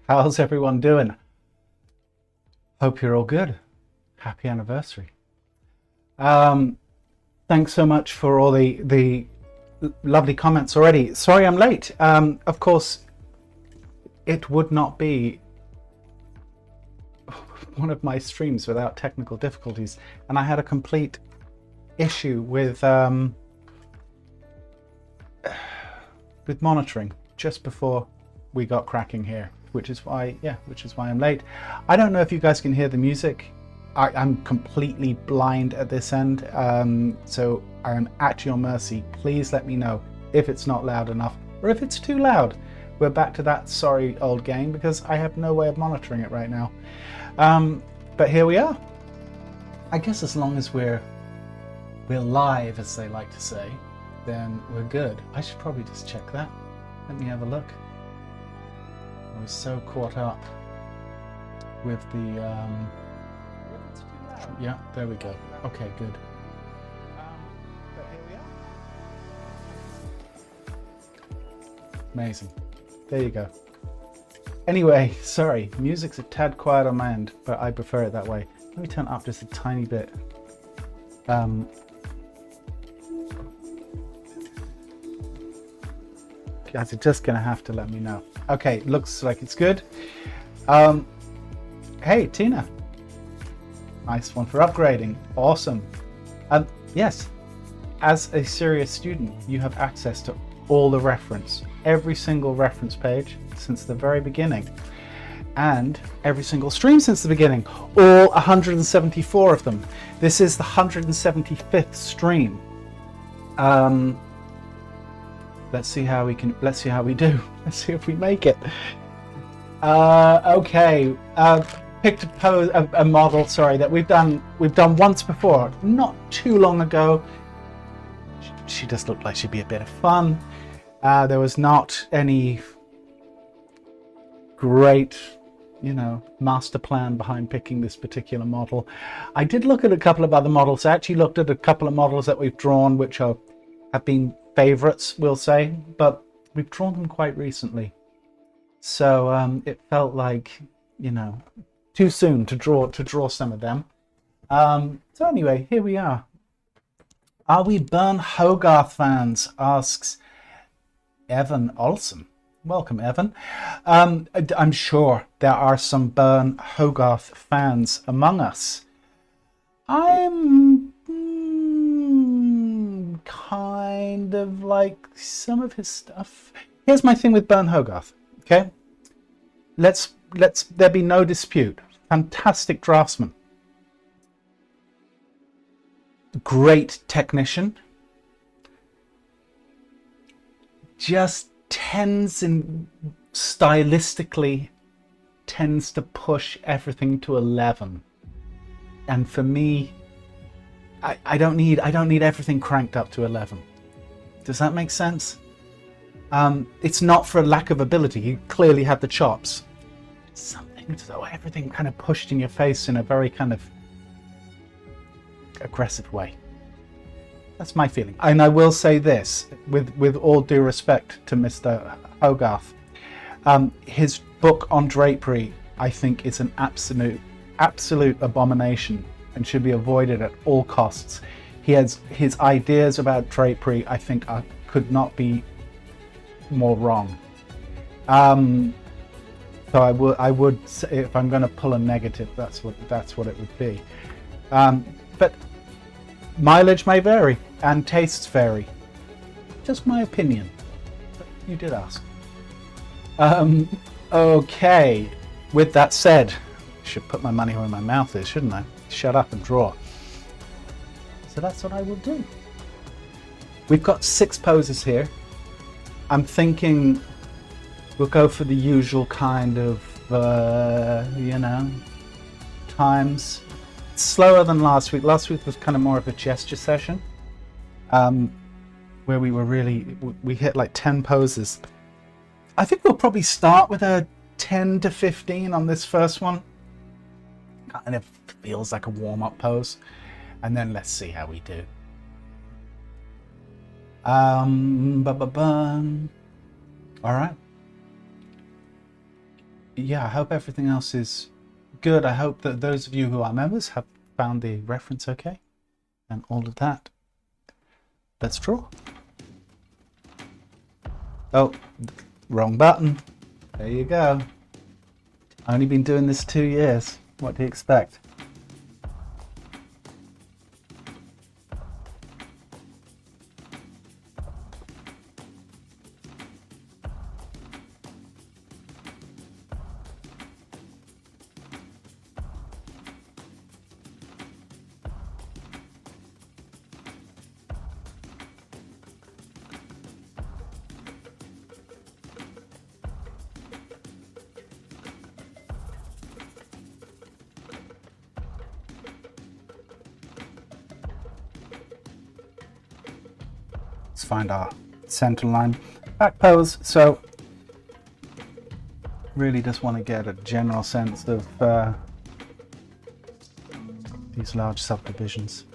How's everyone doing? Hope you're all good. Happy anniversary. Thanks so much for all the lovely comments already. Sorry I'm late. Of course, it would not be one of my streams without technical difficulties, and I had a complete issue with monitoring just before we got cracking here, which is why I'm late. I don't know if you guys can hear the music. I'm completely blind at this end, so I am at your mercy. Please let me know if it's not loud enough or if it's too loud. We're back to that sorry old game because I have no way of monitoring it right now. But here we are. I guess as long as we're live, as they like to say, then we're good. I should probably just check that. Let me have a look. I was so caught up with the yeah, there we go. Okay, good. But here we are. Amazing. There you go. Anyway, sorry, music's a tad quiet on my end, but I prefer it that way. Let me turn it up just a tiny bit. Guys, you're just gonna have to let me know. Okay, looks like it's good. Hey, Tina. Nice one for upgrading. Awesome. Yes, as a serious student, you have access to all the reference, every single reference page since the very beginning, and every single stream since the beginning, all 174 of them. This is the 175th stream. Let's see how we do. Let's see if we make it. Okay. Picked a model, sorry, that we've done once before, not too long ago. She just looked like she'd be a bit of fun. There was not any great, master plan behind picking this particular model. I did look at a couple of other models. I actually looked at a couple of models that we've drawn, which have been favorites, we'll say, but we've drawn them quite recently. So it felt like, too soon to draw some of them. So anyway, here we are. Are we Burn Hogarth fans? Asks Evan Olsen. Welcome, Evan. I'm sure there are some Burn Hogarth fans among us. I'm kind of like some of his stuff. Here's my thing with Burn Hogarth. Okay, let's there be no dispute. Fantastic draftsman, great technician, just stylistically tends to push everything to 11, and for me, I don't need everything cranked up to 11. Does that make sense? It's not for a lack of ability. You clearly have the chops. Something so everything kind of pushed in your face in a very kind of aggressive way. That's my feeling. And I will say this, with all due respect to Mr. Hogarth, his book on drapery, I think, is an absolute abomination and should be avoided at all costs. His ideas about drapery, I think, could not be more wrong. So I would say, if I'm going to pull a negative, that's what it would be. But mileage may vary and tastes vary. Just my opinion. But you did ask. Okay. With that said, I should put my money where my mouth is, shouldn't I? Shut up and draw. So that's what I will do. We've got 6 poses here. I'm thinking we'll go for the usual kind of, times. It's slower than last week. Last week was kind of more of a gesture session, where we hit like 10 poses. I think we'll probably start with a 10 to 15 on this first one. Kind of feels like a warm-up pose, and then let's see how we do. All right. yeah, I hope everything else is good. I hope that those of you who are members have found the reference okay and all of that. Let's draw. Oh, wrong button. There you go. Only been doing this 2 years. What do you expect? Let's find our center line. Back pose. So really just want to get a general sense of these large subdivisions.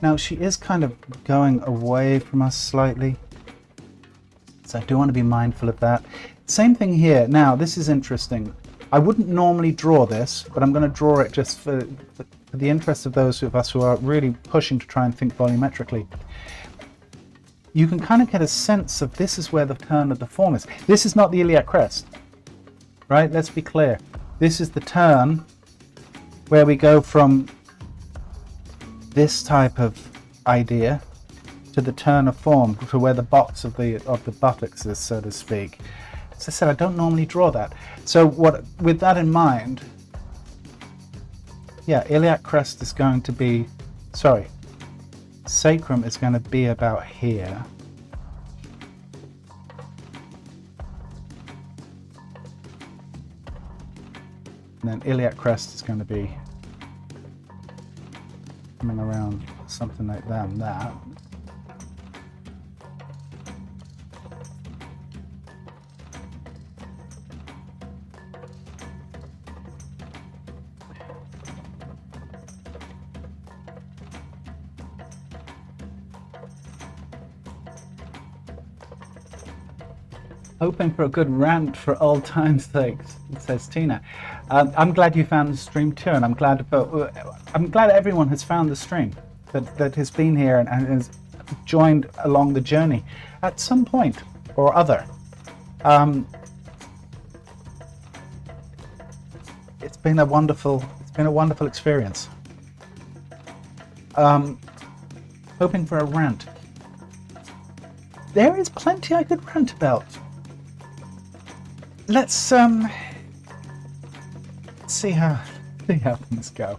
Now she is kind of going away from us slightly, so I do want to be mindful of that. Same thing here. Now this is interesting. I wouldn't normally draw this, but I'm going to draw it just for the interest of those of us who are really pushing to try and think volumetrically. You can kind of get a sense of this is where the turn of the form is. This is not the iliac crest, right? Let's be clear. This is the turn where we go from this type of idea to the turn of form, to where the box of the buttocks is, so to speak. As I said, I don't normally draw that. So with that in mind, yeah, iliac crest is going to be, sorry, sacrum is going to be about here. And then iliac crest is going to be coming around something like that and that. Hoping for a good rant for old time's sake, says Tina. I'm glad you found the stream too, and I'm glad everyone has found the stream that has been here and has joined along the journey at some point or other. It's been a wonderful experience. Hoping for a rant. There is plenty I could rant about. Let's see how things go.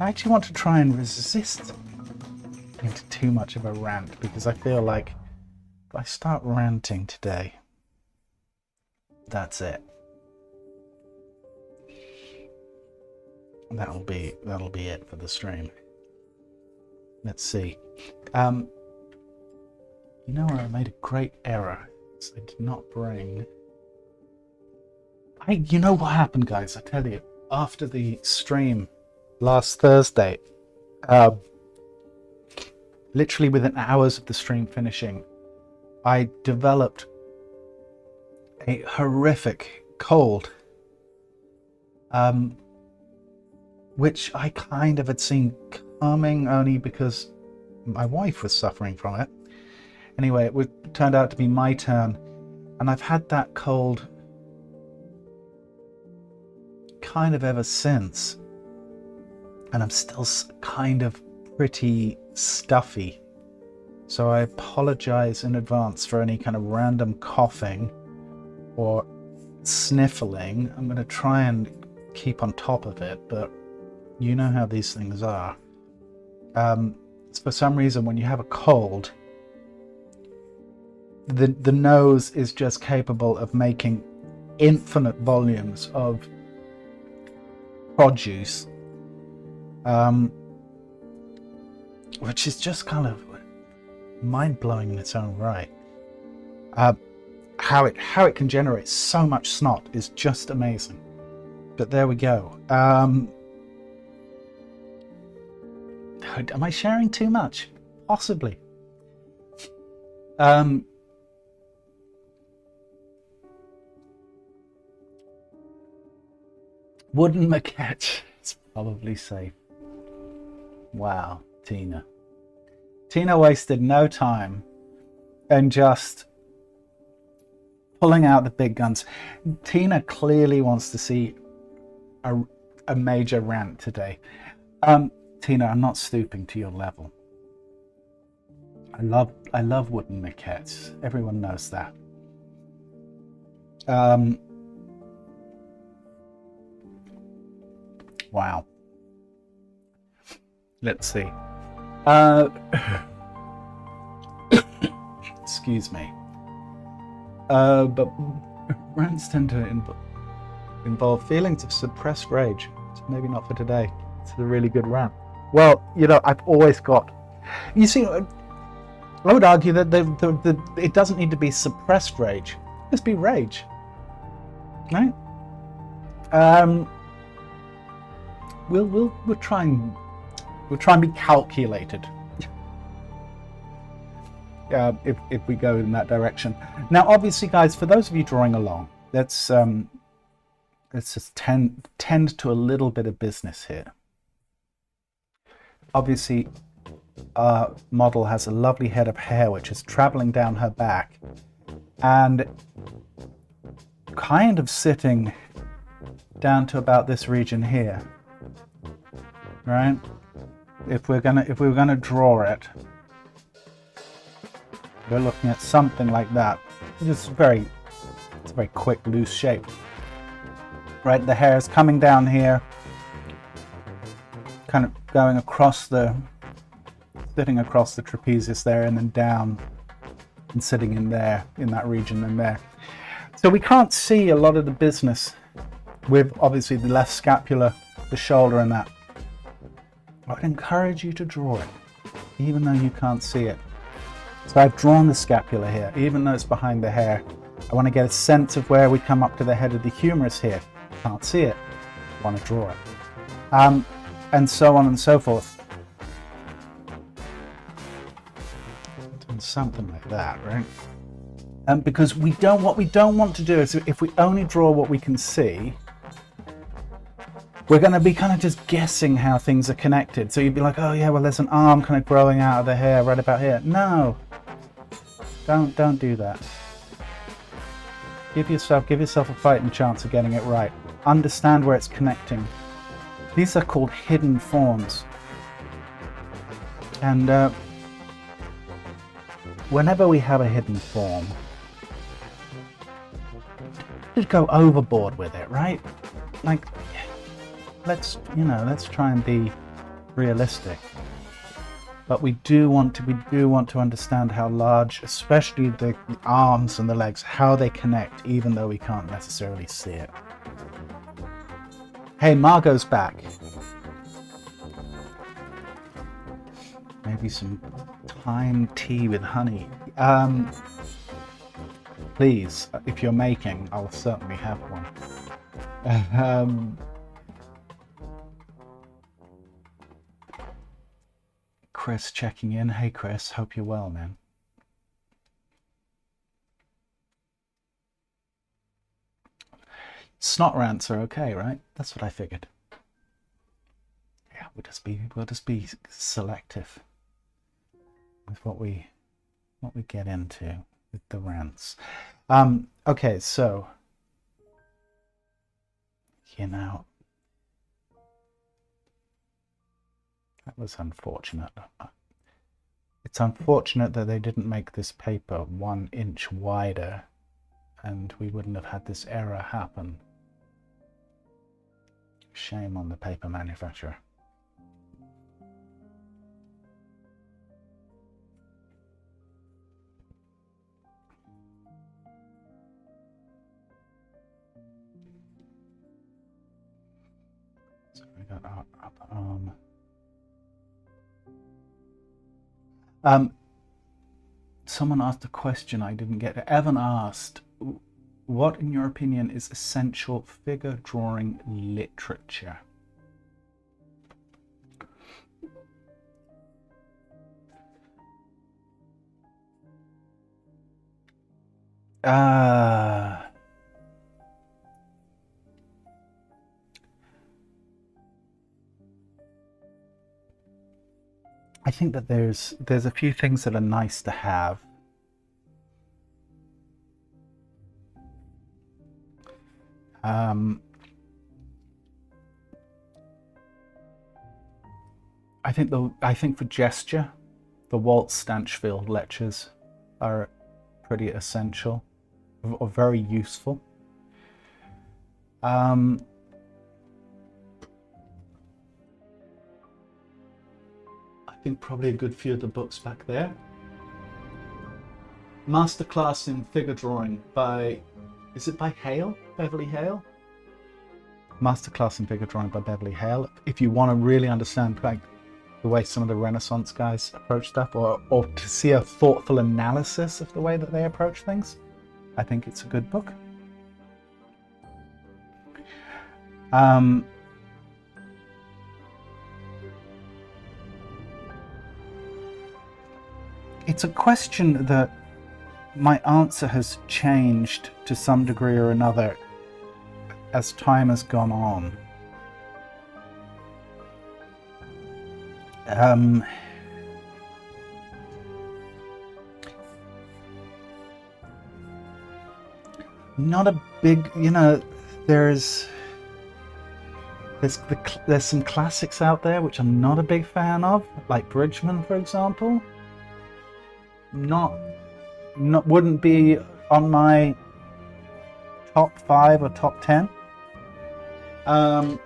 I actually want to try and resist into too much of a rant, because I feel like if I start ranting today, that's it. That'll be it for the stream. Let's see. You know where I made a great error? I did not bring. You know what happened, guys? I tell you, after the stream last Thursday, literally within hours of the stream finishing, I developed a horrific cold, which I kind of had seen coming only because my wife was suffering from it. Anyway, it turned out to be my turn, and I've had that cold kind of ever since, and I'm still kind of pretty stuffy, so I apologize in advance for any kind of random coughing or sniffling. I'm going to try and keep on top of it, but you know how these things are. For some reason, when you have a cold, the nose is just capable of making infinite volumes of produce, which is just kind of mind-blowing in its own right. How it can generate so much snot is just amazing. But there we go. Am I sharing too much? Possibly. Wooden maquette. It's probably safe. Wow, Tina. Tina wasted no time and just pulling out the big guns. Tina clearly wants to see a major rant today. Tina, I'm not stooping to your level. I love wooden maquettes. Everyone knows that. Wow. Let's see. Excuse me. But rants tend to involve feelings of suppressed rage. So maybe not for today. It's a really good rant. Well, you know, I've always got. You see, I would argue that it doesn't need to be suppressed rage. Just be rage, right? We'll try and be calculated. If we go in that direction. Now, obviously, guys, for those of you drawing along, let's just tend to a little bit of business here. Obviously, our model has a lovely head of hair which is traveling down her back and kind of sitting down to about this region here, right? If we're gonna draw it, we're looking at something like that. It's a very quick, loose shape. Right, the hair is coming down here, kind of going across sitting across the trapezius there, and then down and sitting in there, in that region and there. So we can't see a lot of the business with obviously the left scapula, the shoulder and that. I would encourage you to draw it, even though you can't see it. So I've drawn the scapula here, even though it's behind the hair. I want to get a sense of where we come up to the head of the humerus here. Can't see it, I want to draw it. And so on and so forth. And something like that, right? Because what we don't want to do is, if we only draw what we can see, we're going to be kind of just guessing how things are connected. So you'd be like, oh yeah, well there's an arm kind of growing out of the hair right about here. No, don't do that. Give yourself a fighting chance of getting it right. Understand where it's connecting. These are called hidden forms. And whenever we have a hidden form, just go overboard with it, right? Like, let's try and be realistic. But we do want to understand how large, especially the arms and the legs, how they connect, even though we can't necessarily see it. Hey, Margot's back. Maybe some thyme tea with honey. Please, if you're making, I'll certainly have one. Chris checking in. Hey Chris, hope you're well, man. Snot rants are okay, right? That's what I figured. Yeah, we'll just be selective with what we get into with the rants. Okay, so that was unfortunate. It's unfortunate that they didn't make this paper 1 inch wider, and we wouldn't have had this error happen. Shame on the paper manufacturer. So we got our upper arm. Someone asked a question I didn't get. Evan asked, what in your opinion is essential figure drawing literature? I think that there's a few things that are nice to have. I think for gesture, the Walt Stanchfield lectures are pretty essential or very useful. I think probably a good few of the books back there. Masterclass in Figure Drawing by, is it by Hale? Beverly Hale? Masterclass in Figure Drawing by Beverly Hale. If you want to really understand like the way some of the Renaissance guys approach stuff, or to see a thoughtful analysis of the way that they approach things, I think it's a good book. It's a question that my answer has changed to some degree or another as time has gone on. Not a big, you know, there's some classics out there which I'm not a big fan of, like Bridgman, for example. Wouldn't be on my top 5 or top 10. I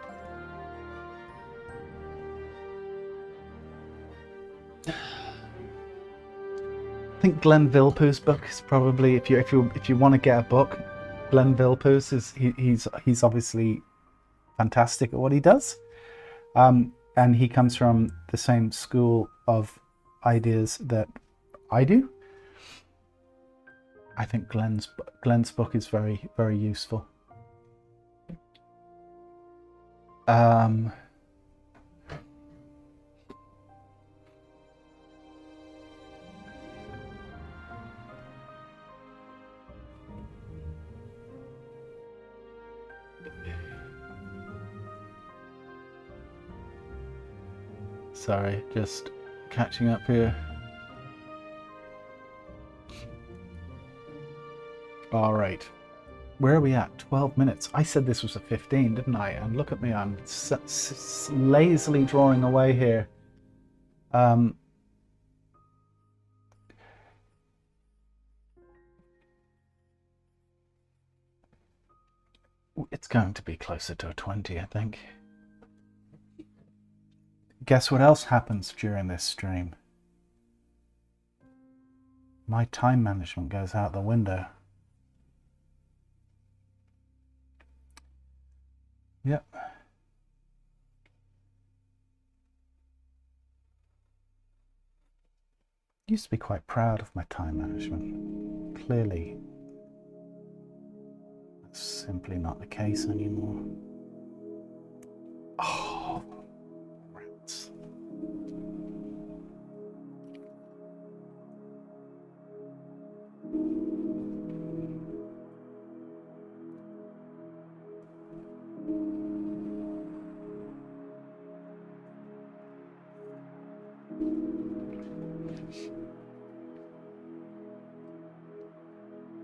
think Glenn Vilppu's book is probably, if you want to get a book, Glenn Vilppu's is he's obviously fantastic at what he does, and he comes from the same school of ideas that I do. I think Glenn's book is very, very useful. Sorry, just catching up here. All right, where are we at? 12 minutes. I said this was a 15, didn't I? And look at me, I'm lazily drawing away here. It's going to be closer to a 20, I think. Guess what else happens during this stream? My time management goes out the window. Yep. Used to be quite proud of my time management. Clearly, that's simply not the case anymore. Oh, rants.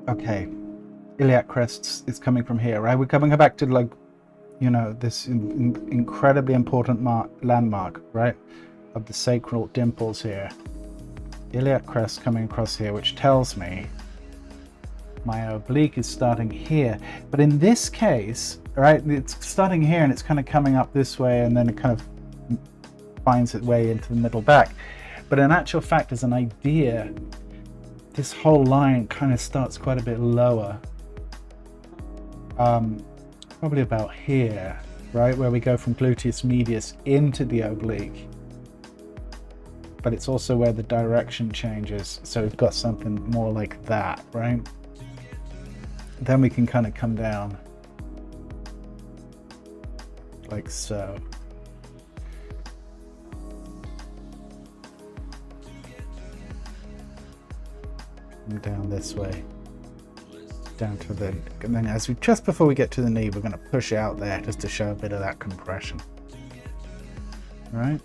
Okay, iliac crests is coming from here, right? We're coming back to, like, you know, this incredibly important landmark, right, of the sacral dimples here. Iliac crest coming across here, which tells me my oblique is starting here. But in this case, right, it's starting here and it's kind of coming up this way, and then it kind of finds its way into the middle back. But in actual fact, as an idea, this whole line kind of starts quite a bit lower, probably about here, right, where we go from gluteus medius into the oblique. But it's also where the direction changes, so we've got something more like that, right? Then we can kind of come down like so. And down this way, down to the, and then as we, just before we get to the knee, we're going to push out there just to show a bit of that compression. All right.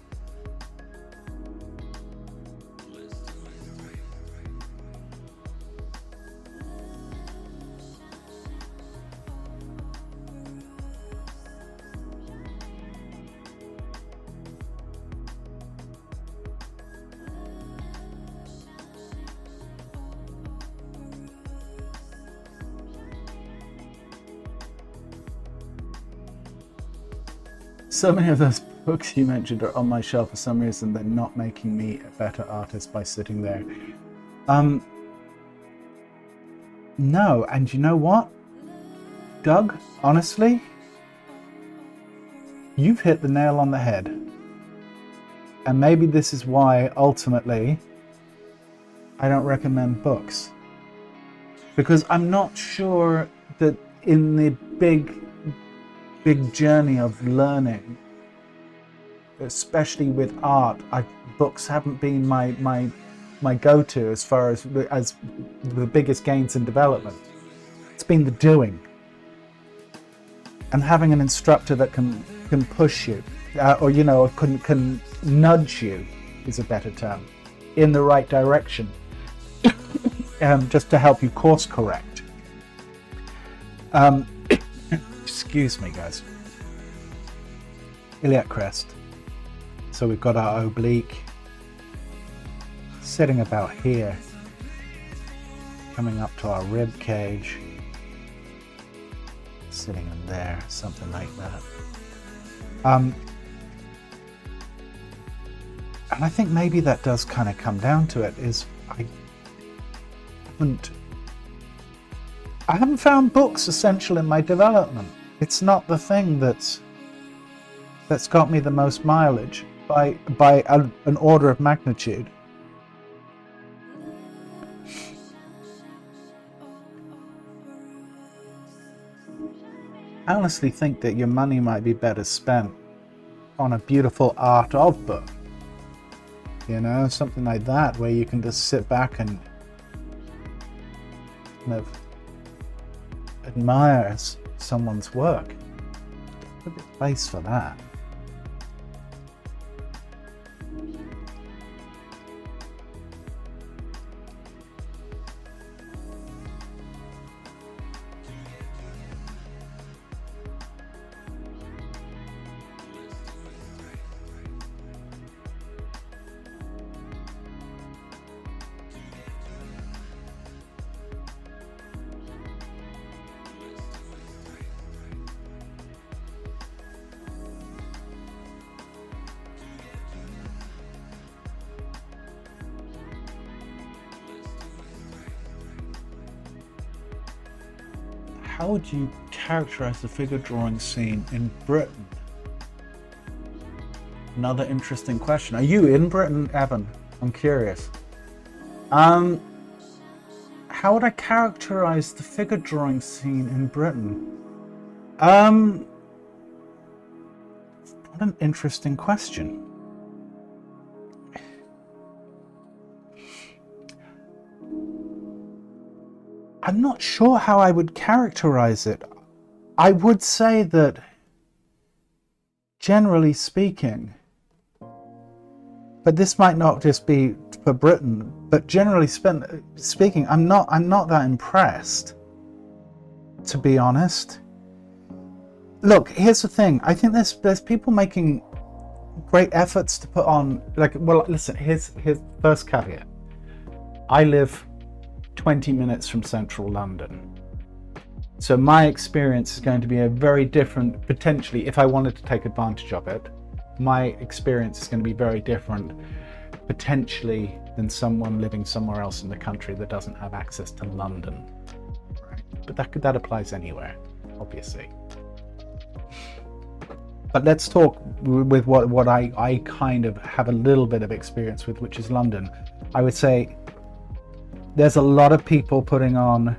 So many of those books you mentioned are on my shelf for some reason. They're not making me a better artist by sitting there. No, and you know what, Doug, honestly, you've hit the nail on the head. And maybe this is why ultimately I don't recommend books, because I'm not sure that in the big journey of learning, especially with art, books haven't been my go-to as far as the biggest gains in development. It's been the doing and having an instructor that can push you, or can nudge you, is a better term, in the right direction, just to help you course correct. Excuse me, guys. Iliac crest. So we've got our oblique sitting about here, coming up to our rib cage, sitting in there, something like that. And I think maybe that does kind of come down to it, is I haven't found books essential in my development. It's not the thing that's got me the most mileage by an order of magnitude. I honestly think that your money might be better spent on a beautiful art of book. Something like that, where you can just sit back and kind of admire someone's work. There's a bit of place for that. How would you characterize the figure drawing scene in Britain? Another interesting question. Are you in Britain, Evan? I'm curious. How would I characterize the figure drawing scene in Britain? What an interesting question. I'm not sure how I would characterize it. I would say that, generally speaking, but this might not just be for Britain, but generally speaking, I'm not that impressed, to be honest. Look, here's the thing. I think there's people making great efforts to put on, listen, here's first caveat. I live 20 minutes from central London. So my experience is going to be a very different, potentially, if I wanted to take advantage of it, my experience is going to be very different, potentially, than someone living somewhere else in the country that doesn't have access to London. Right? But that applies anywhere, obviously. But let's talk with what I kind of have a little bit of experience with, which is London. I would say there's a lot of people putting on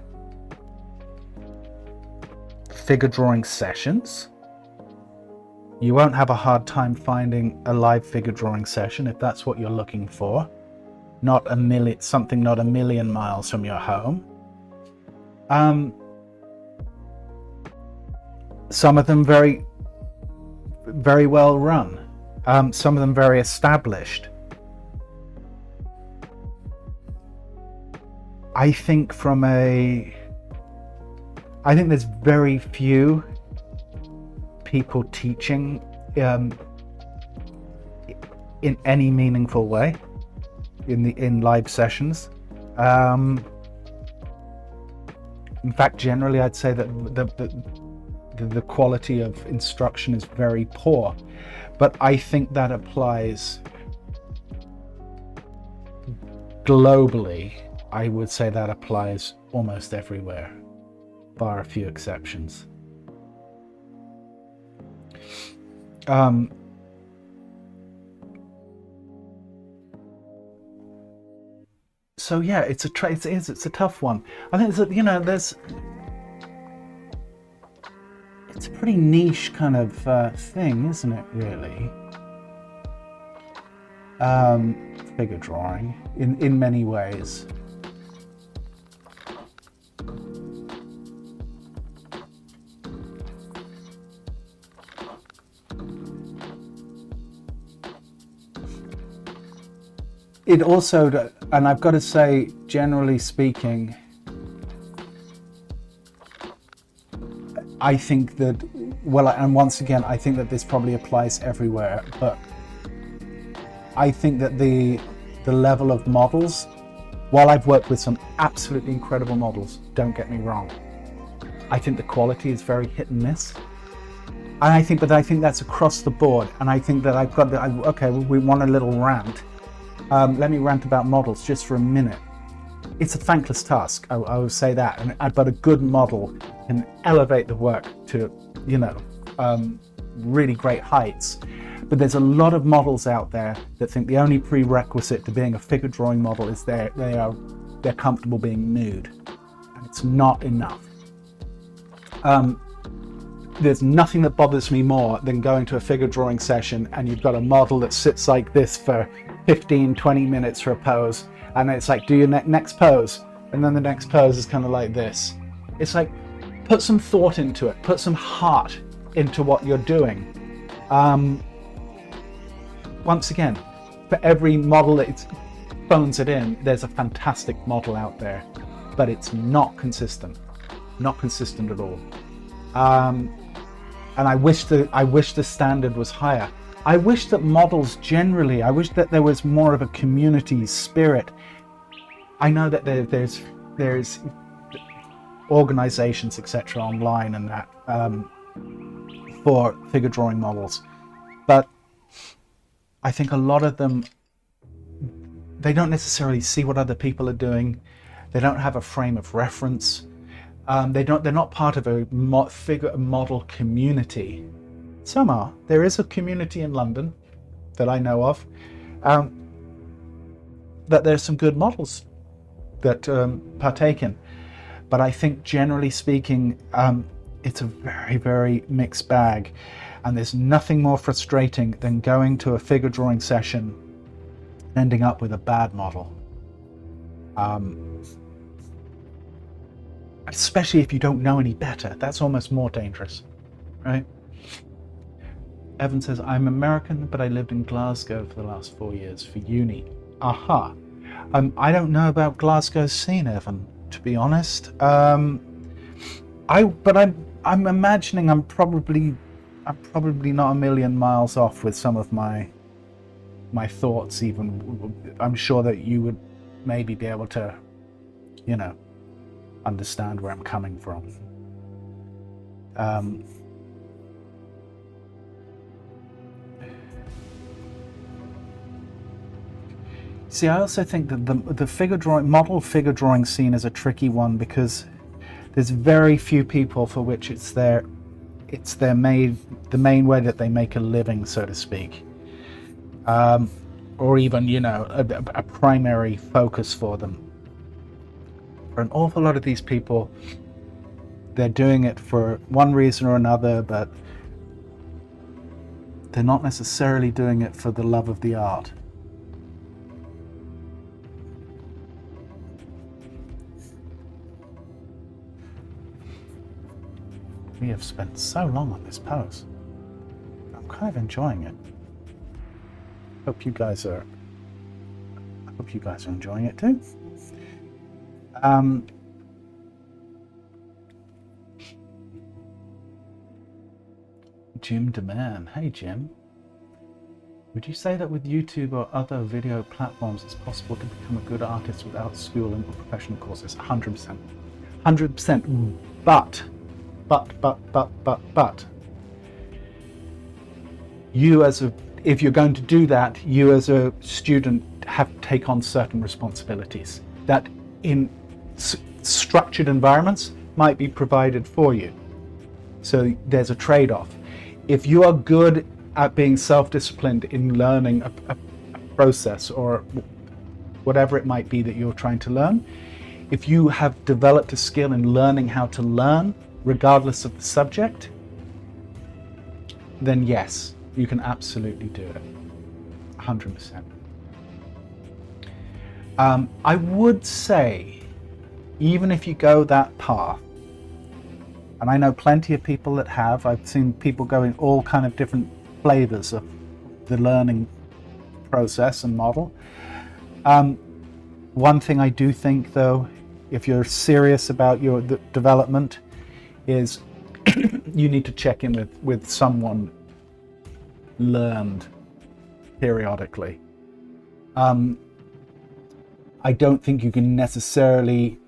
figure drawing sessions. You won't have a hard time finding a live figure drawing session if that's what you're looking for. Something not a million miles from your home. Some of them very, very well run. Some of them very established. I think there's very few people teaching in any meaningful way in live sessions. In fact, generally, I'd say that the quality of instruction is very poor. But I think that applies globally. I would say that applies almost everywhere, bar a few exceptions. So yeah, it's a tough one. I think it's a pretty niche kind of thing, isn't it? Really, figure drawing in many ways. It also, and I've got to say, generally speaking, I think that, well, and once again, I think that this probably applies everywhere, but I think that the level of models, while I've worked with some absolutely incredible models, don't get me wrong, I think the quality is very hit and miss. And I think that's across the board. And I think that I've got, okay, we want a little rant. Let me rant about models just for a minute. It's a thankless task, I will say that, but a good model can elevate the work to, really great heights. But there's a lot of models out there that think the only prerequisite to being a figure drawing model is they're comfortable being nude, and it's not enough. There's nothing that bothers me more than going to a figure drawing session and you've got a model that sits like this for 15-20 minutes for a pose, and it's like, do your next pose, and then the next pose is kind of like this. It's like, put some thought into it, put some heart into what you're doing. Once again, for every model that phones it in, there's a fantastic model out there, but it's not consistent at all. And I wish the standard was higher. I wish that models generally, I wish that there was more of a community spirit. I know that there's organizations, etc., online and that for figure drawing models, but I think a lot of them, they don't necessarily see what other people are doing. They don't have a frame of reference. They're not part of a figure model community. Some are. There is a community in London that I know of, that there's some good models that partake in. But I think generally speaking, it's a very, very mixed bag. And there's nothing more frustrating than going to a figure drawing session and ending up with a bad model. Especially if you don't know any better. That's almost more dangerous, right? Evan says, I'm American, but I lived in Glasgow for the last 4 years for uni. Aha. I don't know about Glasgow's scene, Evan, to be honest. I'm imagining I'm probably not a million miles off with some of my thoughts even. I'm sure that you would maybe be able to, understand where I'm coming from. See, I also think that the model figure drawing scene is a tricky one because there's very few people for which it's the main way that they make a living, so to speak, or even a primary focus for them. For an awful lot of these people, they're doing it for one reason or another, but they're not necessarily doing it for the love of the art. We have spent so long on this pose. I'm kind of enjoying it. Hope you guys are enjoying it too. Jim DeMann. Hey Jim. Would you say that with YouTube or other video platforms it's possible to become a good artist without schooling or professional courses? 100%. 100%. But but. If you're going to do that, you as a student have to take on certain responsibilities that in structured environments might be provided for you. So there's a trade-off. If you are good at being self-disciplined in learning a process or whatever it might be that you're trying to learn, if you have developed a skill in learning how to learn regardless of the subject, then yes, you can absolutely do it, 100%. I would say, even if you go that path, and I know plenty of people that have, I've seen people going all kind of different flavors of the learning process and model. One thing I do think though, if you're serious about your development, is you need to check in with someone learned periodically. I don't think you can necessarily,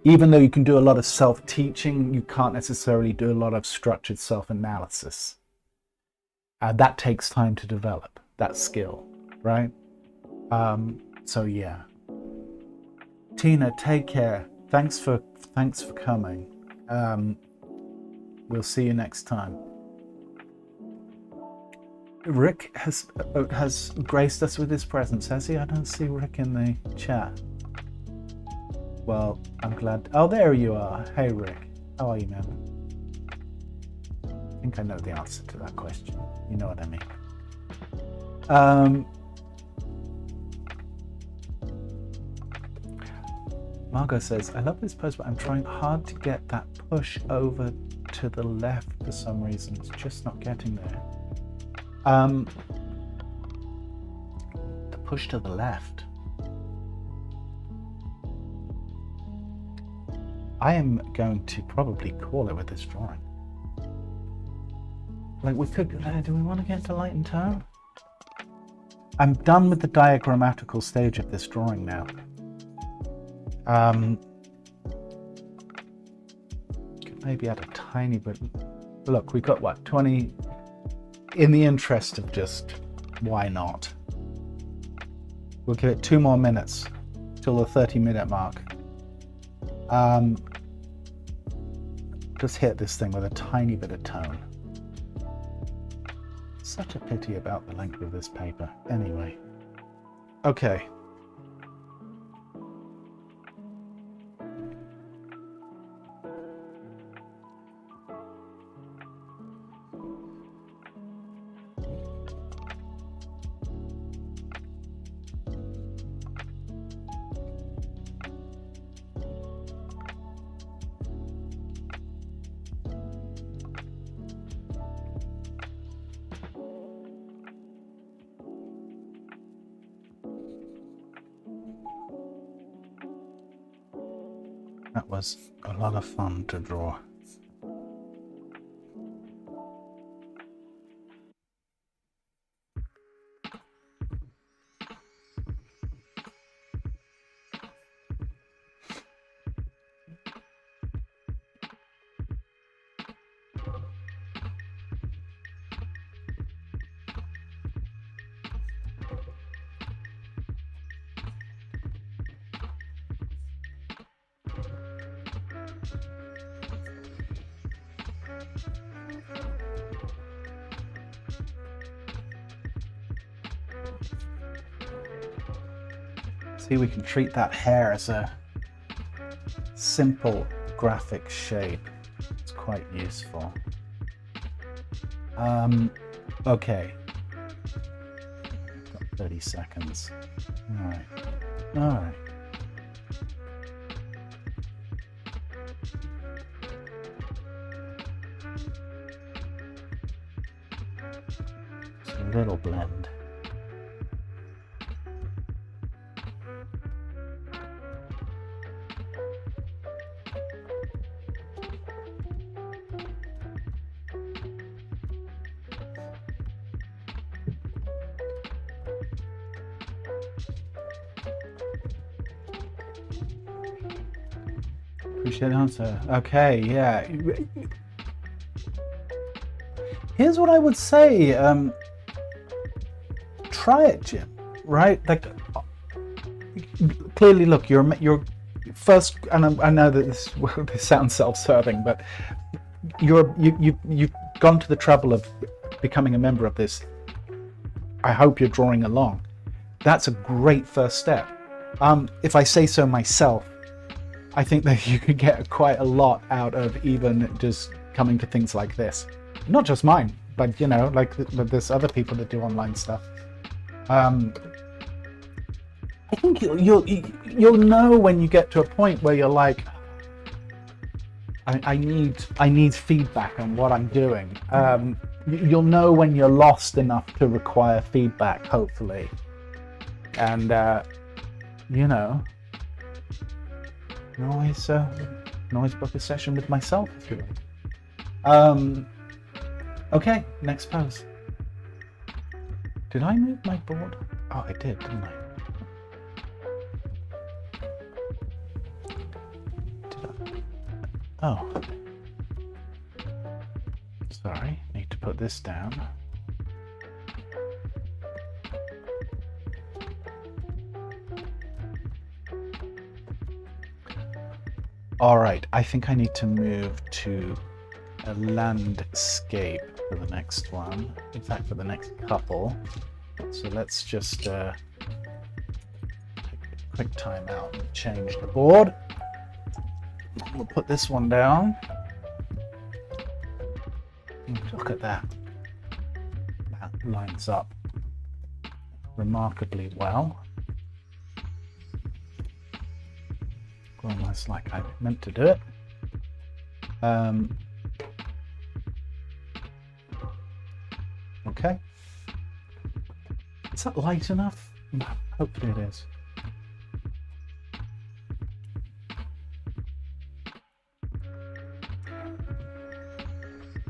even though you can do a lot of self-teaching, you can't necessarily do a lot of structured self-analysis. That takes time to develop, that skill, right? So yeah. Tina, take care. Thanks for coming. We'll see you next time. Rick has graced us with his presence, has he? I don't see Rick in the chat. Well, I'm glad. Oh, there you are. Hey, Rick. How are you, man? I think I know the answer to that question. You know what I mean. Margot says, I love this post, but I'm trying hard to get that push over to the left for some reason. It's just not getting there. The push to the left. I am going to probably call it with this drawing. Like we could, do we want to get to light and tone? I'm done with the diagrammatical stage of this drawing now. Could maybe add a tiny bit. Look, we got what, 20? In the interest of just, why not? We'll give it 2 more minutes till the 30-minute mark. Just hit this thing with a tiny bit of tone. Such a pity about the length of this paper. Anyway. Okay. That was a lot of fun to draw. See, we can treat that hair as a simple graphic shape. It's quite useful. Okay. Got 30 seconds. All right. All right. Just a little blend. Appreciate the answer. Okay, yeah. Here's what I would say. Try it, Jim. Right? Like, clearly, look, you're first, and I know that this sounds self-serving, but you've gone to the trouble of becoming a member of this. I hope you're drawing along. That's a great first step. If I say so myself, I think that you could get quite a lot out of even just coming to things like this. Not just mine, but you know, like there's other people that do online stuff. I think you'll know when you get to a point where you're like, I need feedback on what I'm doing. You'll know when you're lost enough to require feedback, hopefully. And you know, you can always book a session with myself if you like. Okay, next pose. Did I move my board? Oh, I did, didn't I? Oh. Sorry, need to put this down. All right, I think I need to move to a landscape for the next one. In fact, for the next couple. So let's just take a quick time out and change the board. We'll put this one down. Look at that. That lines up remarkably well. Almost like I meant to do it. Okay. Is that light enough? Hopefully it is.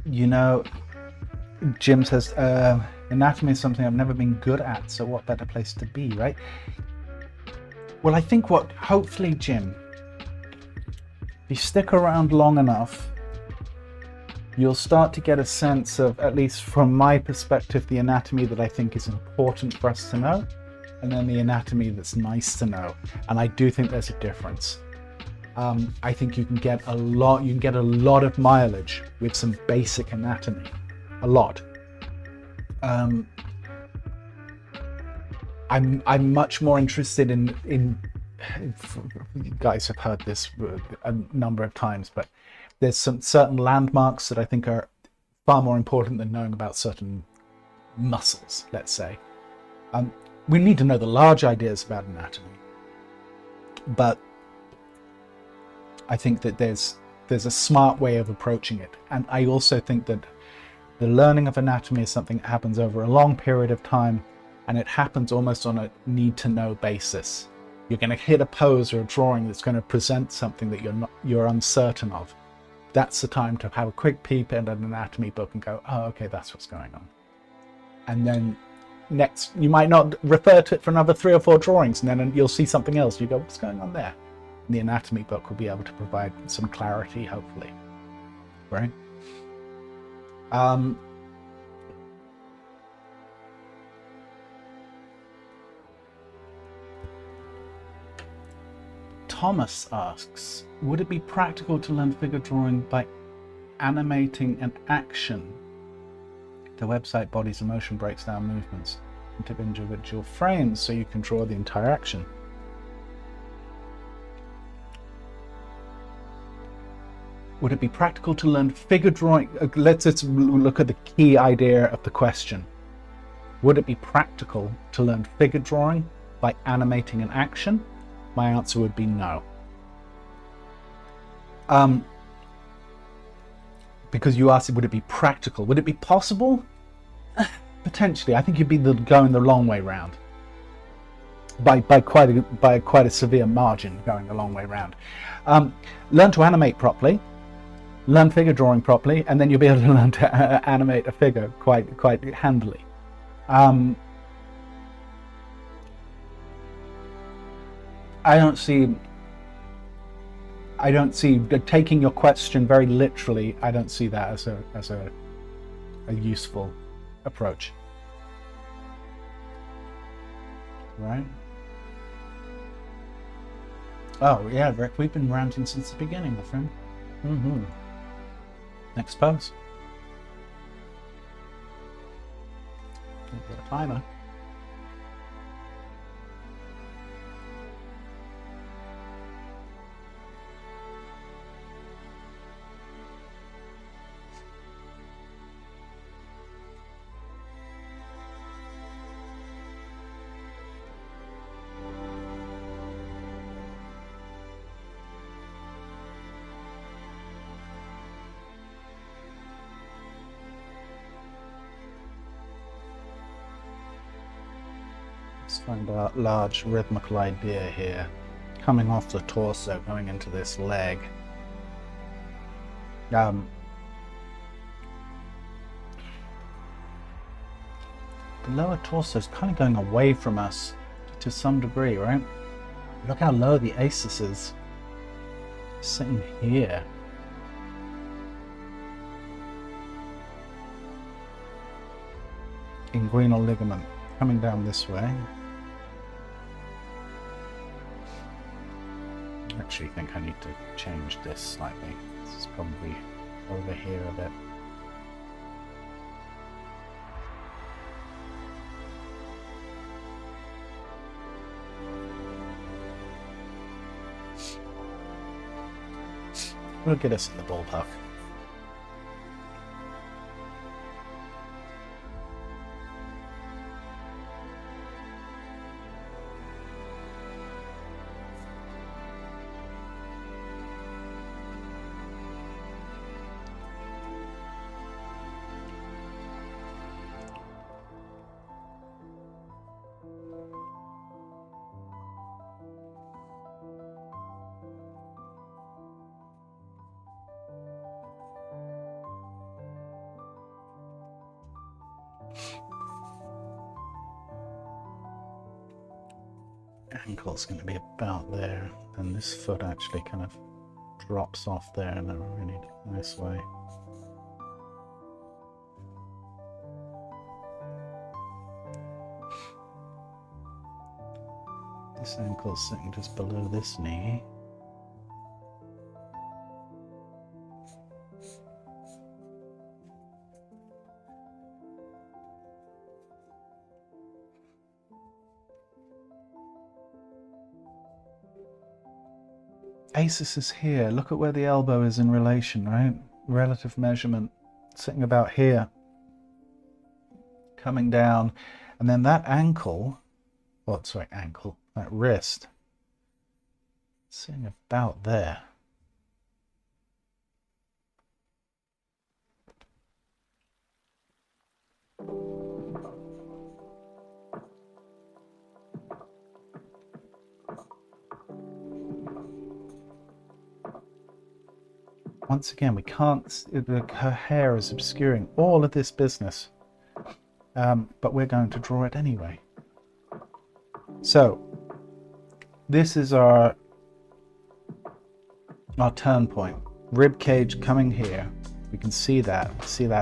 You know, Jim says, anatomy is something I've never been good at, so what better place to be, right? Well, I think hopefully, Jim, if you stick around long enough, you'll start to get a sense of, at least from my perspective, the anatomy that I think is important for us to know, and then the anatomy that's nice to know. And I do think there's a difference. I think you can get a lot of mileage with some basic anatomy. A lot. I'm much more interested in you guys have heard this a number of times, but there's some certain landmarks that I think are far more important than knowing about certain muscles, let's say. We need to know the large ideas about anatomy, but I think that there's a smart way of approaching it. And I also think that the learning of anatomy is something that happens over a long period of time, and it happens almost on a need-to-know basis. You're going to hit a pose or a drawing that's going to present something that you're uncertain of. That's the time to have a quick peep at an anatomy book and go, oh, okay, that's what's going on. And then next, you might not refer to it for another 3 or 4 drawings, and then you'll see something else. You go, what's going on there? And the anatomy book will be able to provide some clarity, hopefully. Right? Thomas asks, would it be practical to learn figure drawing by animating an action? The website Bodies in Motion breaks down movements into individual frames so you can draw the entire action. Would it be practical to learn figure drawing? Let's look at the key idea of the question. Would it be practical to learn figure drawing by animating an action? My answer would be no. Because you asked, would it be practical? Would it be possible? Potentially. I think you'd be going the long way round. By quite a severe margin, going the long way round. Learn to animate properly. Learn figure drawing properly, and then you'll be able to learn to animate a figure quite handily. I don't see taking your question very literally. I don't see that as a useful approach. Right? Oh yeah, Rick, we've been ranting since the beginning, my friend. Next pose. Got a timer. Let's find a large rhythmical idea here, coming off the torso, going into this leg. The lower torso is kind of going away from us to some degree, right? Look how low the aces is. Sitting here. Inguinal ligament coming down this way. I actually think I need to change this slightly. This is probably over here a bit. We'll get us in the ballpark. Ankle's going to be about there, and this foot actually kind of drops off there in a really nice way. This ankle's sitting just below this knee. Aces is here. Look at where the elbow is in relation, right? Relative measurement. Sitting about here. Coming down. And then that ankle, ankle, that wrist, sitting about there. Once again, we can't, her hair is obscuring all of this business, but we're going to draw it anyway. So, this is our turn point. Rib cage coming here. We can see that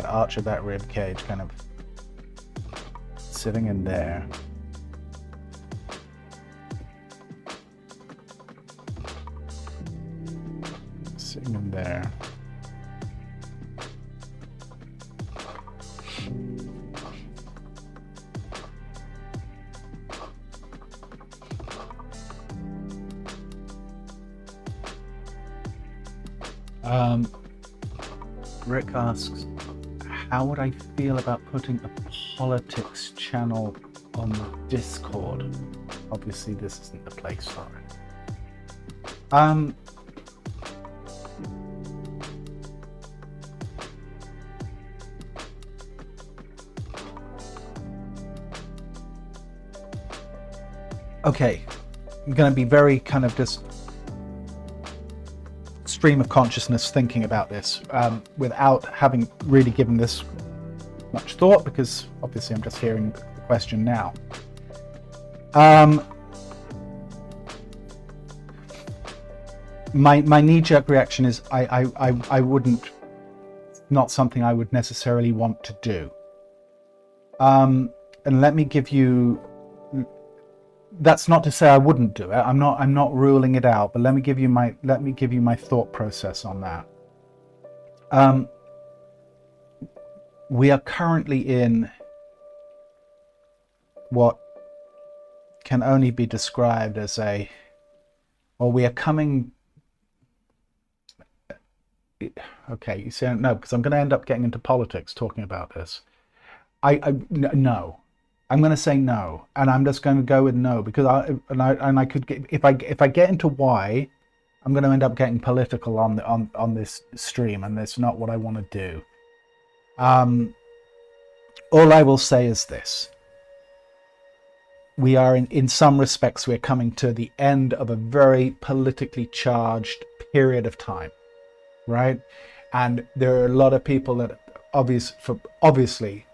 arch of that rib cage kind of sitting in there. Sitting in there. Rick asks, how would I feel about putting a politics channel on the Discord? Obviously this isn't the place for it. Okay, I'm going to be very kind of just stream of consciousness thinking about this without having really given this much thought, because obviously I'm just hearing the question now. My knee-jerk reaction is I wouldn't not something I would necessarily want to do. And let me give you, that's not to say I wouldn't do it. I'm not ruling it out, but let me give you my thought process on that. We are currently in what can only be described as we are coming. Okay, you say no, because I'm going to end up getting into politics talking about this. No, I'm going to say no, and I'm just going to go with no, because I could get, if I get into why, I'm going to end up getting political on this stream, and that's not what I want to do. All I will say is this: we are in some respects, we're coming to the end of a very politically charged period of time, right? And there are a lot of people that obviously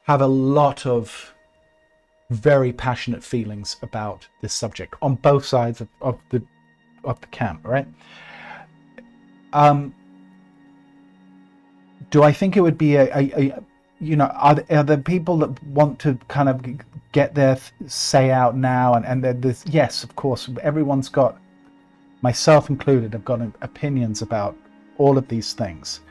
have a lot of very passionate feelings about this subject on both sides of the camp, right? Do I think it would be are there people that want to kind of get their say out now, and there's, yes, of course, everyone's got, myself included, have got opinions about all of these things.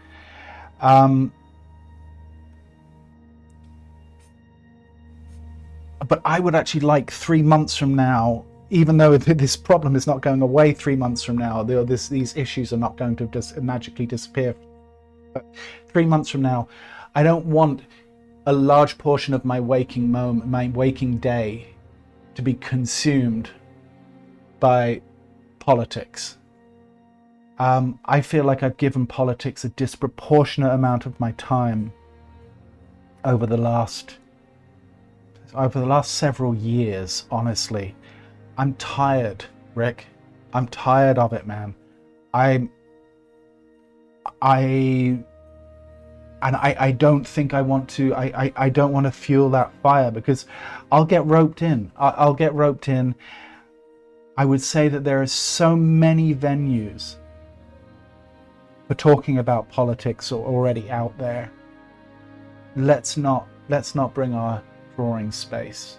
But I would actually like 3 months from now, even though this problem is not going away 3 months from now, these issues are not going to just magically disappear. But 3 months from now, I don't want a large portion of my waking moment, my waking day, to be consumed by politics. I feel like I've given politics a disproportionate amount of my time over the last several years, honestly. I'm tired, Rick. I'm tired of it, man. I don't think I want to, I don't want to fuel that fire, because I'll get roped in. I'll get roped in. I would say that there are so many venues for talking about politics already out there. Let's not bring our drawing space,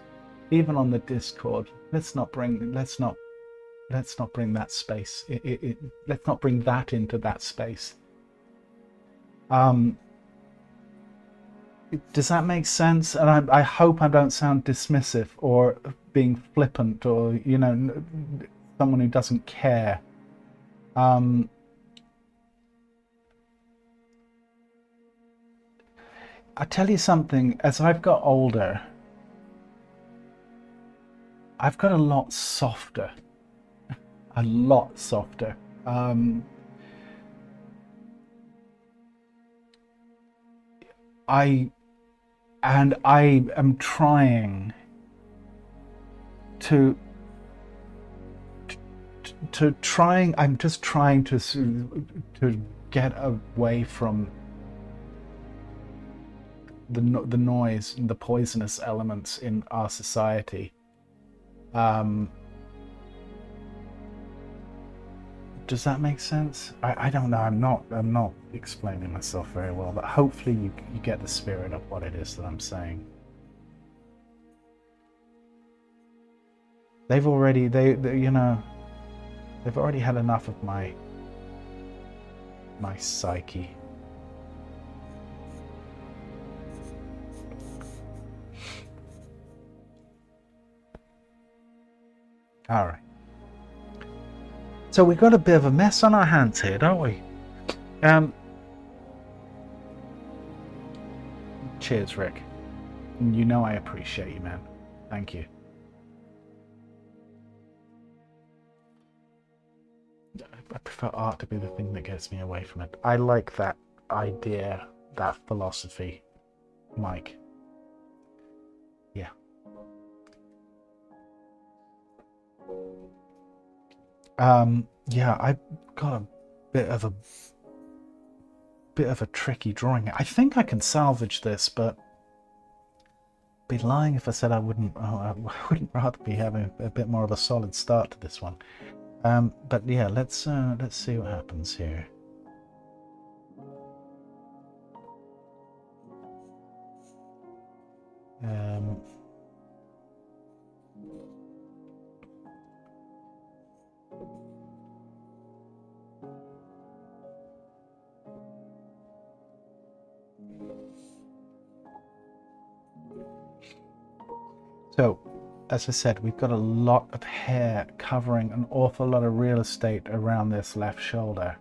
even on the Discord. Let's not bring that space. Let's not bring that into that space. Does that make sense? And I hope I don't sound dismissive or being flippant, or someone who doesn't care. I tell you something, as I've got older, I've got a lot softer. A lot softer. I am trying I'm just trying to get away from the noise and the poisonous elements in our society. Does that make sense? I don't know. I'm not explaining myself very well, but hopefully you get the spirit of what it is that I'm saying. They've already had enough of my psyche. All right. So we've got a bit of a mess on our hands here, don't we? Cheers, Rick. You know I appreciate you, man. Thank you. I prefer art to be the thing that gets me away from it. I like that idea, that philosophy, Mike. Yeah. Yeah, I've got a bit of a tricky drawing. I think I can salvage this, but I'd be lying if I said I wouldn't. I wouldn't rather be having a bit more of a solid start to this one. But yeah, let's see what happens here. Um, so, as I said, we've got a lot of hair covering an awful lot of real estate around this left shoulder.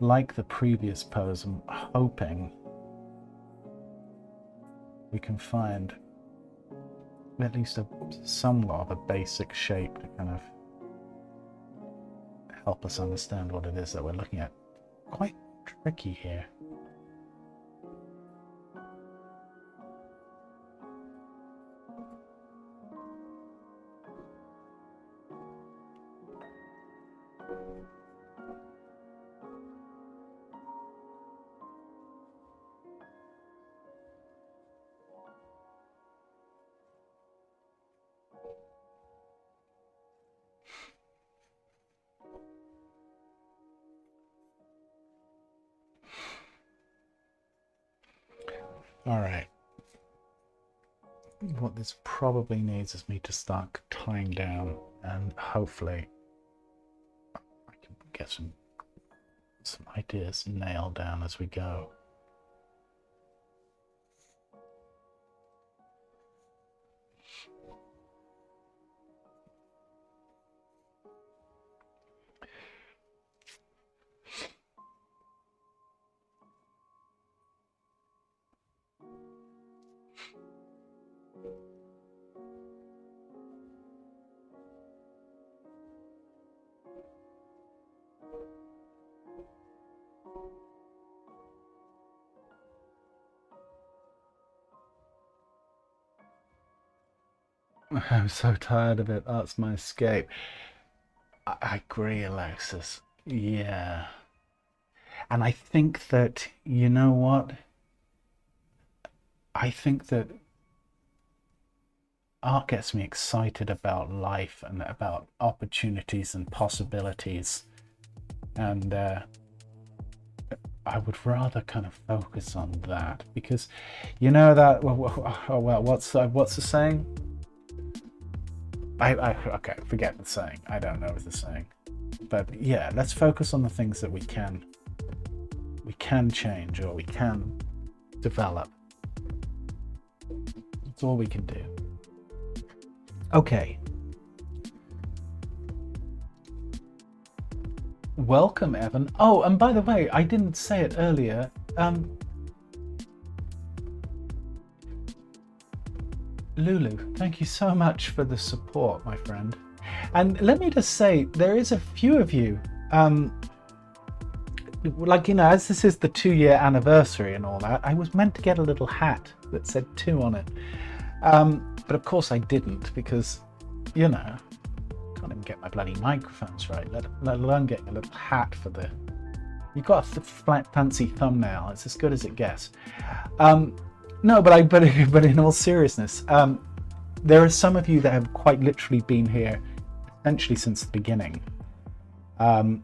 Like the previous pose, I'm hoping we can find at least somewhat of a basic shape to kind of help us understand what it is that we're looking at. Quite tricky here. All right. What this probably needs is me to start tying down, and hopefully I can get some ideas nailed down as we go. I'm so tired of it. That's my escape. I agree, Alexis. Yeah. And I think that, you know what? I think that art gets me excited about life and about opportunities and possibilities. And I would rather kind of focus on that because, you know, that, well, what's the saying? Okay, forget the saying. I don't know the saying, but yeah, let's focus on the things that we can change or we can develop. That's all we can do. Okay. Welcome, Evan. Oh, and by the way, I didn't say it earlier. Lulu, thank you so much for the support, my friend. And let me just say, there is a few of you, like, you know, as this is the 2-year anniversary and all that, I was meant to get a little hat that said 2 on it. But of course I didn't because, you know, can't even get my bloody microphones right, let alone getting a little hat for the... You've got a flat, fancy thumbnail. It's as good as it gets. No, but in all seriousness, there are some of you that have quite literally been here essentially since the beginning. You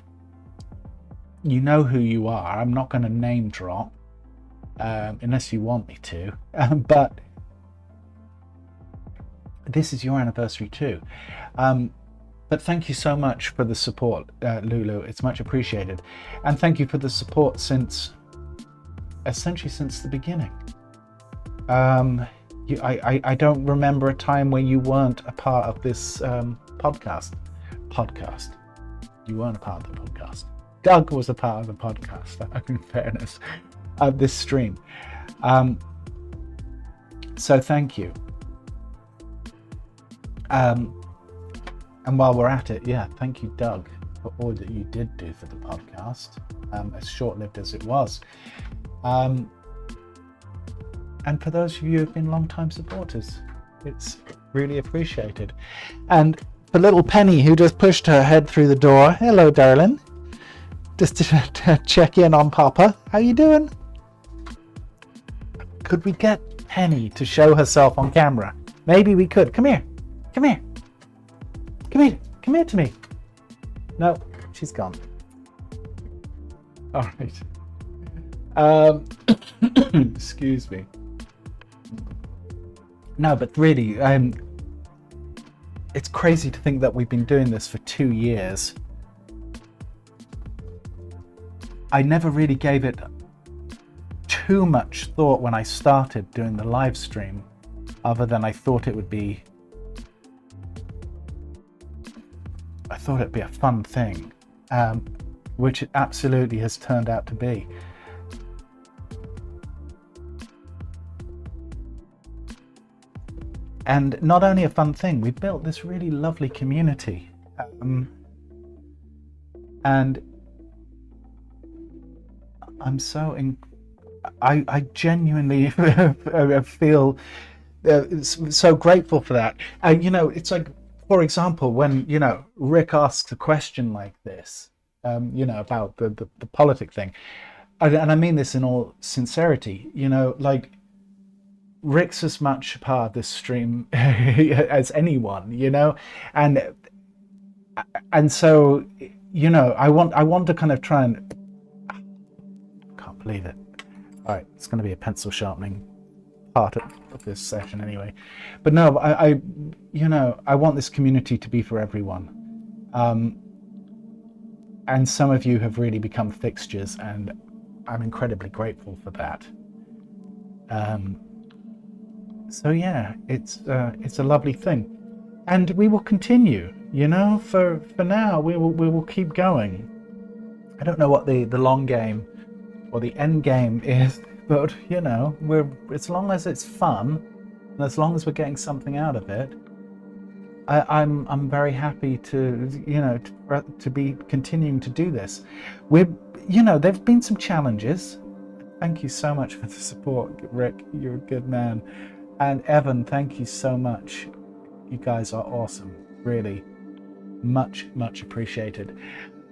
know who you are. I'm not going to name drop unless you want me to, but this is your anniversary too. But thank you so much for the support, Lulu. It's much appreciated. And thank you for the support essentially since the beginning. I don't remember a time when you weren't a part of this podcast. You weren't a part of the podcast. Doug was a part of the podcast, in fairness, of this stream. So thank you. And while we're at it, yeah, thank you, Doug, for all that you did do for the podcast, as short-lived as it was. And for those of you who've been long-time supporters, it's really appreciated. And for little Penny, who just pushed her head through the door, hello, darling. Just to check in on Papa. How you doing? Could we get Penny to show herself on camera? Maybe we could. Come here. Come here. Come here. Come here to me. No, she's gone. All right. Excuse me. No, but really, it's crazy to think that we've been doing this for 2 years. I never really gave it too much thought when I started doing the live stream, other than I thought it'd be a fun thing, which it absolutely has turned out to be. And not only a fun thing, we built this really lovely community, and I'm I genuinely feel so grateful for that. And it's like, for example, when Rick asks a question like this, about the politic thing, and I mean this in all sincerity, like, Rick's as much a part of this stream as anyone, and so I want to kind of try and, can't believe it. All right, it's going to be a pencil sharpening part of this session anyway, but no, I want this community to be for everyone, and some of you have really become fixtures, and I'm incredibly grateful for that. So yeah, it's a lovely thing, and we will continue. For now, we will keep going. I don't know what the long game or the end game is, but as long as it's fun, and as long as we're getting something out of it, I'm very happy to be continuing to do this. There've been some challenges. Thank you so much for the support, Rick. You're a good man. And Evan, thank you so much. You guys are awesome. Really, much appreciated.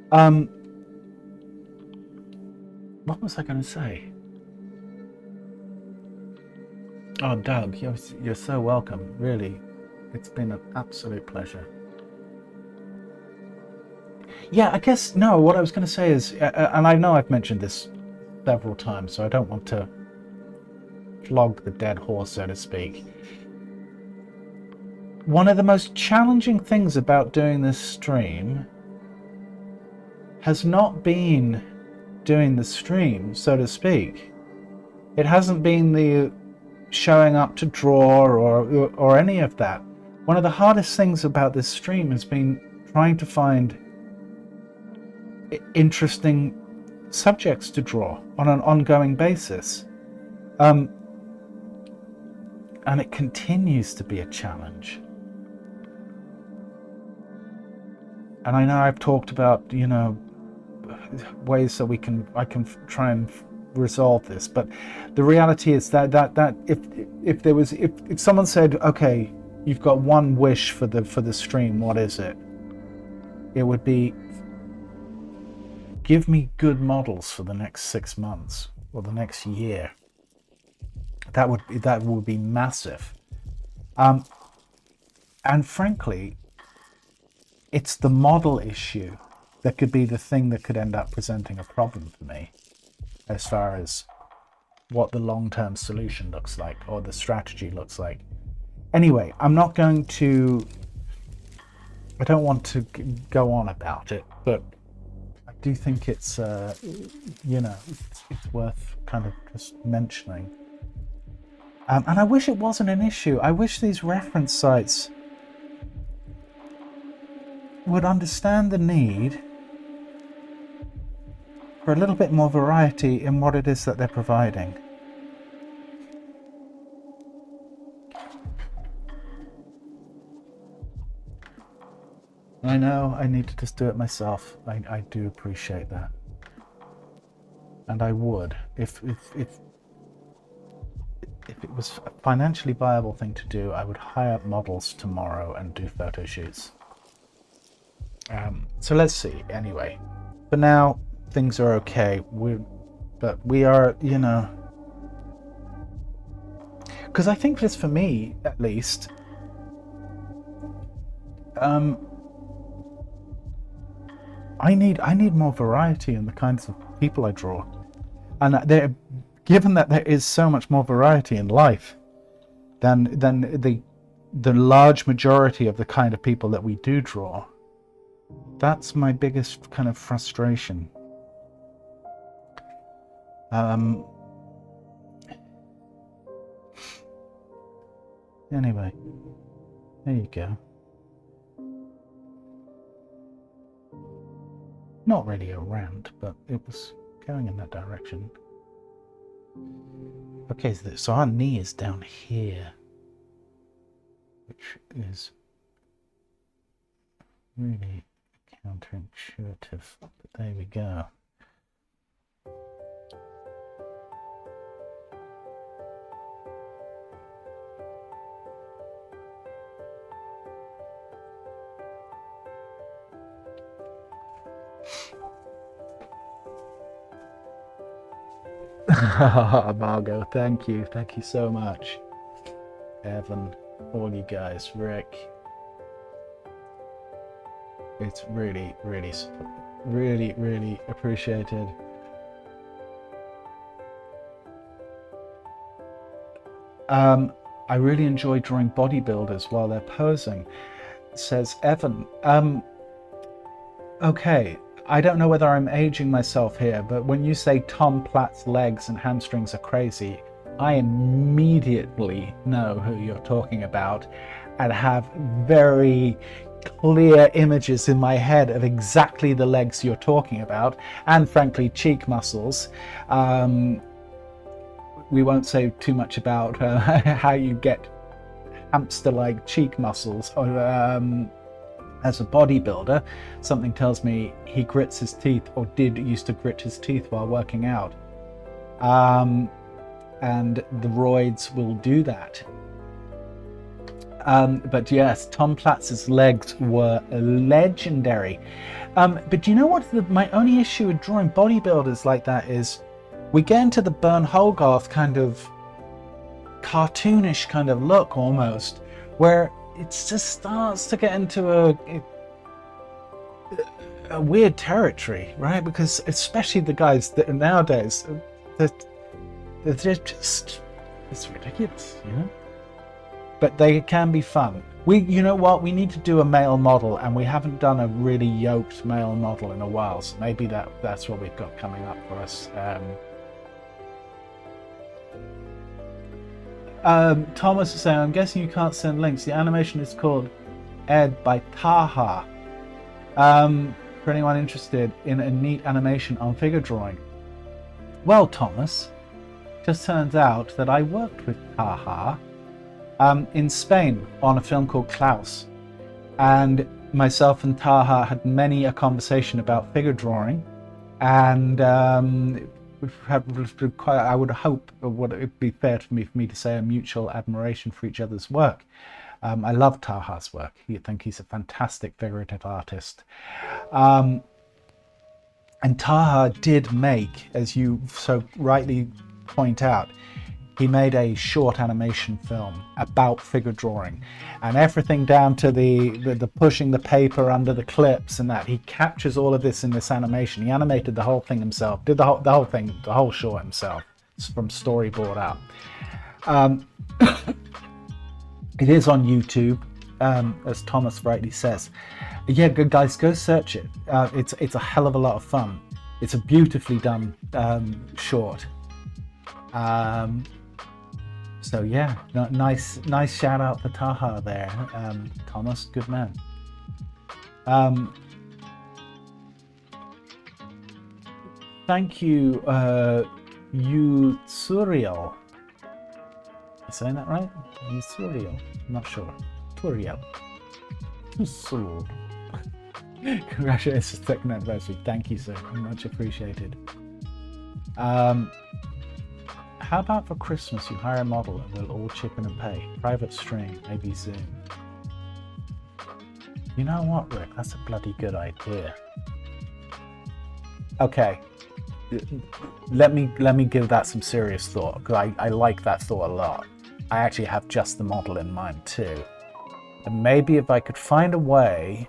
What was I going to say? Oh, Doug, you're so welcome. Really, it's been an absolute pleasure. Yeah, I guess, no, what I was going to say is, and I know I've mentioned this several times, so I don't want to flog the dead horse, so to speak. One of the most challenging things about doing this stream has not been doing the stream, so to speak. It hasn't been the showing up to draw or any of that. One of the hardest things about this stream has been trying to find interesting subjects to draw on an ongoing basis. And it continues to be a challenge. And I know I've talked about, ways that I can try and resolve this, but the reality is that if someone said, okay, you've got one wish for the stream, what is it? It would be, give me good models for the next 6 months or the next year. That would be massive. And frankly, it's the model issue that could be the thing that could end up presenting a problem for me, as far as what the long-term solution looks like or the strategy looks like. Anyway, I don't want to go on about it, but I do think it's it's worth kind of just mentioning. And I wish it wasn't an issue. I wish these reference sites would understand the need for a little bit more variety in what it is that they're providing. I know I need to just do it myself. I do appreciate that. And I would, if it was a financially viable thing to do, I would hire models tomorrow and do photo shoots. So let's see. Anyway, for now, things are okay. But we are, because I think this, for me at least, I need more variety in the kinds of people I draw, and given that there is so much more variety in life, than the large majority of the kind of people that we do draw. That's my biggest kind of frustration. Anyway, there you go. Not really a rant, but it was going in that direction. Okay, so our knee is down here, which is really counterintuitive, but there we go. Margot, thank you so much. Evan, all you guys, Rick. It's really appreciated. I really enjoy drawing bodybuilders while they're posing, says Evan. Okay, I don't know whether I'm aging myself here, but when you say Tom Platt's legs and hamstrings are crazy, I immediately know who you're talking about and have very clear images in my head of exactly the legs you're talking about, and frankly cheek muscles. We won't say too much about how you get hamster-like cheek muscles as a bodybuilder. Something tells me he grits his teeth, or used to grit his teeth while working out. And the roids will do that. But yes, Tom Platz's legs were legendary. But do you know what? My only issue with drawing bodybuilders like that is we get into the Bern Hogarth kind of cartoonish kind of look almost, where it just starts to get into a weird territory, right? Because especially the guys that are nowadays, they're just, it's ridiculous, you know? But they can be fun. You know what? We need to do a male model, and we haven't done a really yoked male model in a while, so maybe that's what we've got coming up for us. Thomas is saying, I'm guessing you can't send links. The animation is called Ed by Taha. For anyone interested in a neat animation on figure drawing. Well, Thomas, just turns out that I worked with Taha in Spain on a film called Klaus. And myself and Taha had many a conversation about figure drawing. And I would hope, it would be fair for me to say, a mutual admiration for each other's work. I love Taha's work. I think he's a fantastic figurative artist. And Taha did make, as you so rightly point out, he made a short animation film about figure drawing, and everything down to the pushing the paper under the clips and that. He captures all of this in this animation. He animated the whole thing himself, did the whole short himself, from storyboard up. It is on YouTube, as Thomas rightly says. Yeah, good guys, go search it. It's a hell of a lot of fun. It's a beautifully done short. So yeah, nice shout out for Taha there, Thomas, good man. Thank you, Yusuriel. Am I saying that right? Yusuriel, I'm not sure. Turiel. Yusul. Congratulations on the second anniversary. Thank you, sir. Much appreciated. How about for Christmas you hire a model and we'll all chip in and pay? Private stream, maybe Zoom. You know what, Rick? That's a bloody good idea. Okay, let me give that some serious thought, because I like that thought a lot. I actually have just the model in mind too. And maybe if I could find a way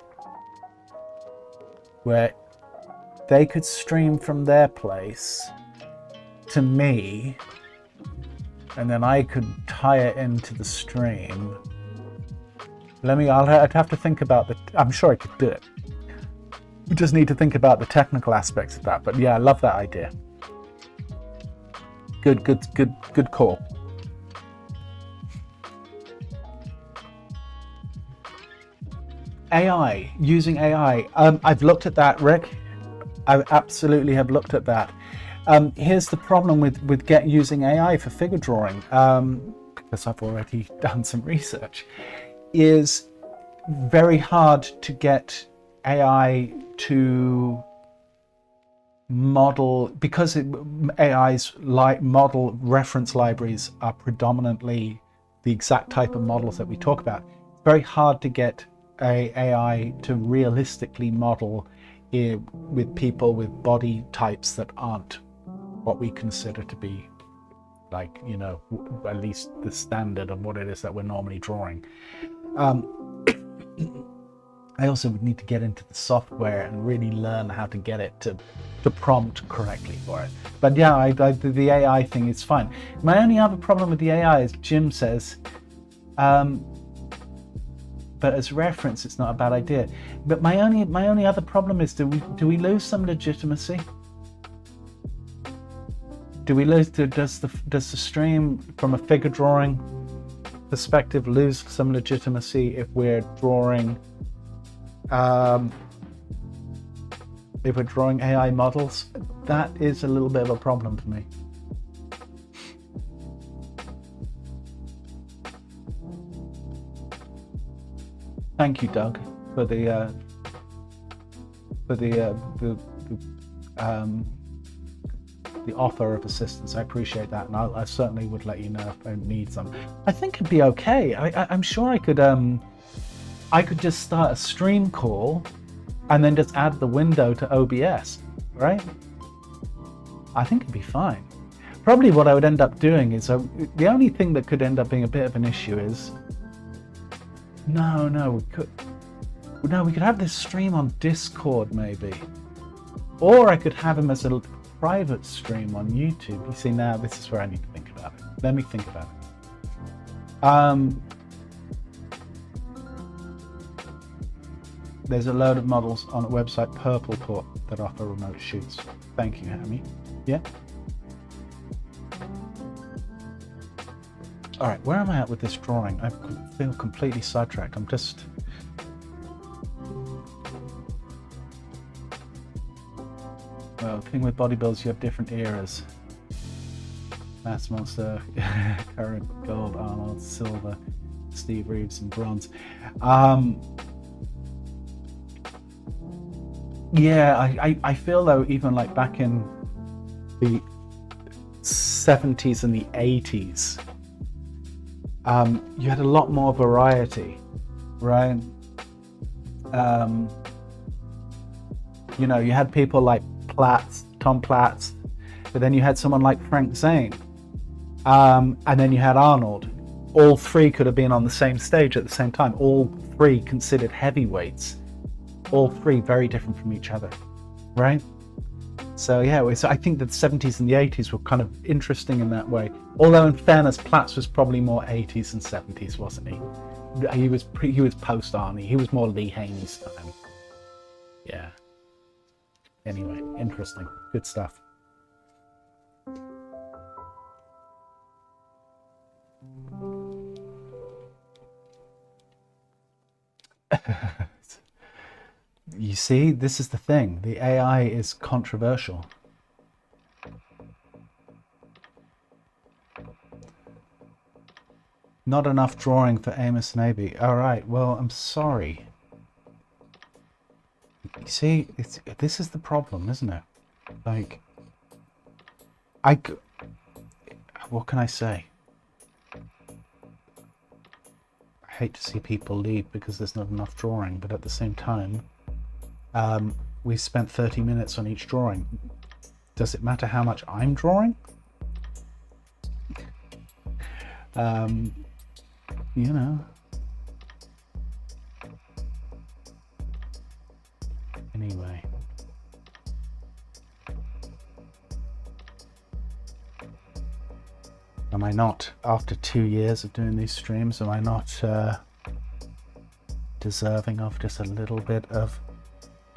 where they could stream from their place to me, and then I could tie it into the stream. I'd have to think about I'm sure I could do it. We just need to think about the technical aspects of that. But yeah, I love that idea. Good call. AI, using AI. I've looked at that, Rick. I absolutely have looked at that. Here's the problem with using AI for figure drawing, because I've already done some research, is very hard to get AI to model, because AI's model reference libraries are predominantly the exact type of models that we talk about. It's very hard to get AI to realistically model with people with body types that aren't what we consider to be, like, you know, at least the standard of what it is that we're normally drawing. I also would need to get into the software and really learn how to get it to prompt correctly for it. But yeah, the AI thing is fine. My only other problem with the AI is Jim says, but as reference, it's not a bad idea. But my only other problem is, do we lose some legitimacy? Do we lose? Does the stream from a figure drawing perspective lose some legitimacy if we're drawing AI models? That is a little bit of a problem for me. Thank you, Doug, for the offer of assistance. I appreciate that, and I certainly would let you know if I need some. I think it'd be okay. I'm sure I could just start a stream call and then just add the window to OBS, right? I think it'd be fine. Probably what I would end up doing is, the only thing that could end up being a bit of an issue is, we could have this stream on Discord maybe, or I could have him as a private stream on YouTube. You see, now this is where I need to think about it. Let me think about it. There's a load of models on a website, Purpleport, that offer remote shoots. Thank you, Hammy. Yeah. All right, where am I at with this drawing? I feel completely sidetracked. I'm just... Well, the thing with bodybuilders, you have different eras. Mass Monster, current, gold, Arnold, silver, Steve Reeves, and bronze. Yeah, I feel though, even like back in the 70s and the 80s, you had a lot more variety, right? You know, you had people like Tom Platz, but then you had someone like Frank Zane, and then you had Arnold. All three could have been on the same stage at the same time. All three considered heavyweights. All three very different from each other, right? So yeah, so I think that the 70s and the 80s were kind of interesting in that way. Although in fairness, Platz was probably more 80s and 70s, wasn't he? He was post Arnie. He was more Lee Haney's time. Yeah. Anyway, interesting. Good stuff. You see, this is the thing. The AI is controversial. Not enough drawing for Amos and AB. All right, well, I'm sorry. You see, this is the problem, isn't it? Like, what can I say? I hate to see people leave because there's not enough drawing, but at the same time, we spent 30 minutes on each drawing. Does it matter how much I'm drawing? You know. Anyway. Am I not, after 2 years of doing these streams, am I not deserving of just a little bit of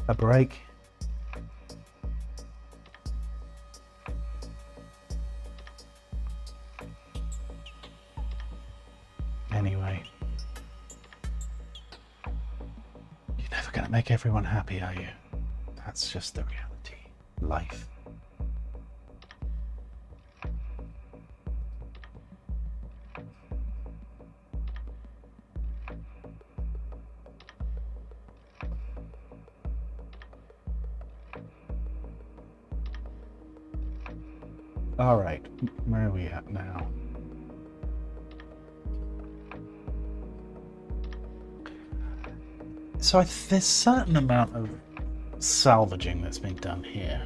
a break? Anyway, you're never going to make everyone happy, are you? That's just the reality. Life. All right, where are we at now? So there's a certain amount of salvaging that's been done here.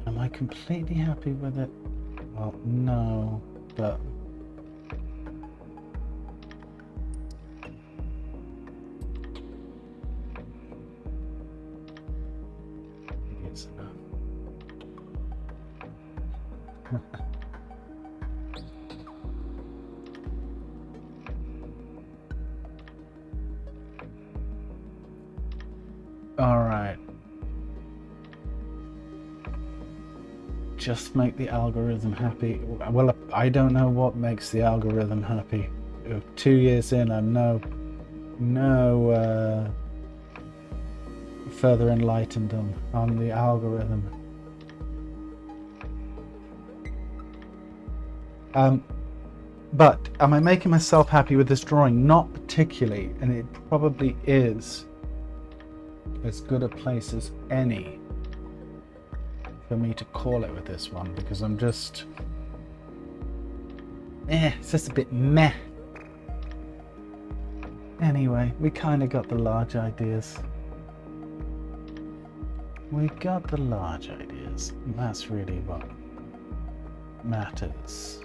Am I completely happy with it? Well, no, but it's enough. All right. Just make the algorithm happy. Well, I don't know what makes the algorithm happy. 2 years in, I'm no further enlightened on the algorithm. But am I making myself happy with this drawing? Not particularly, and it probably is as good a place as any for me to call it with this one, because I'm just it's just a bit meh. Anyway, we kind of got the large ideas. We got the large ideas, and that's really what matters.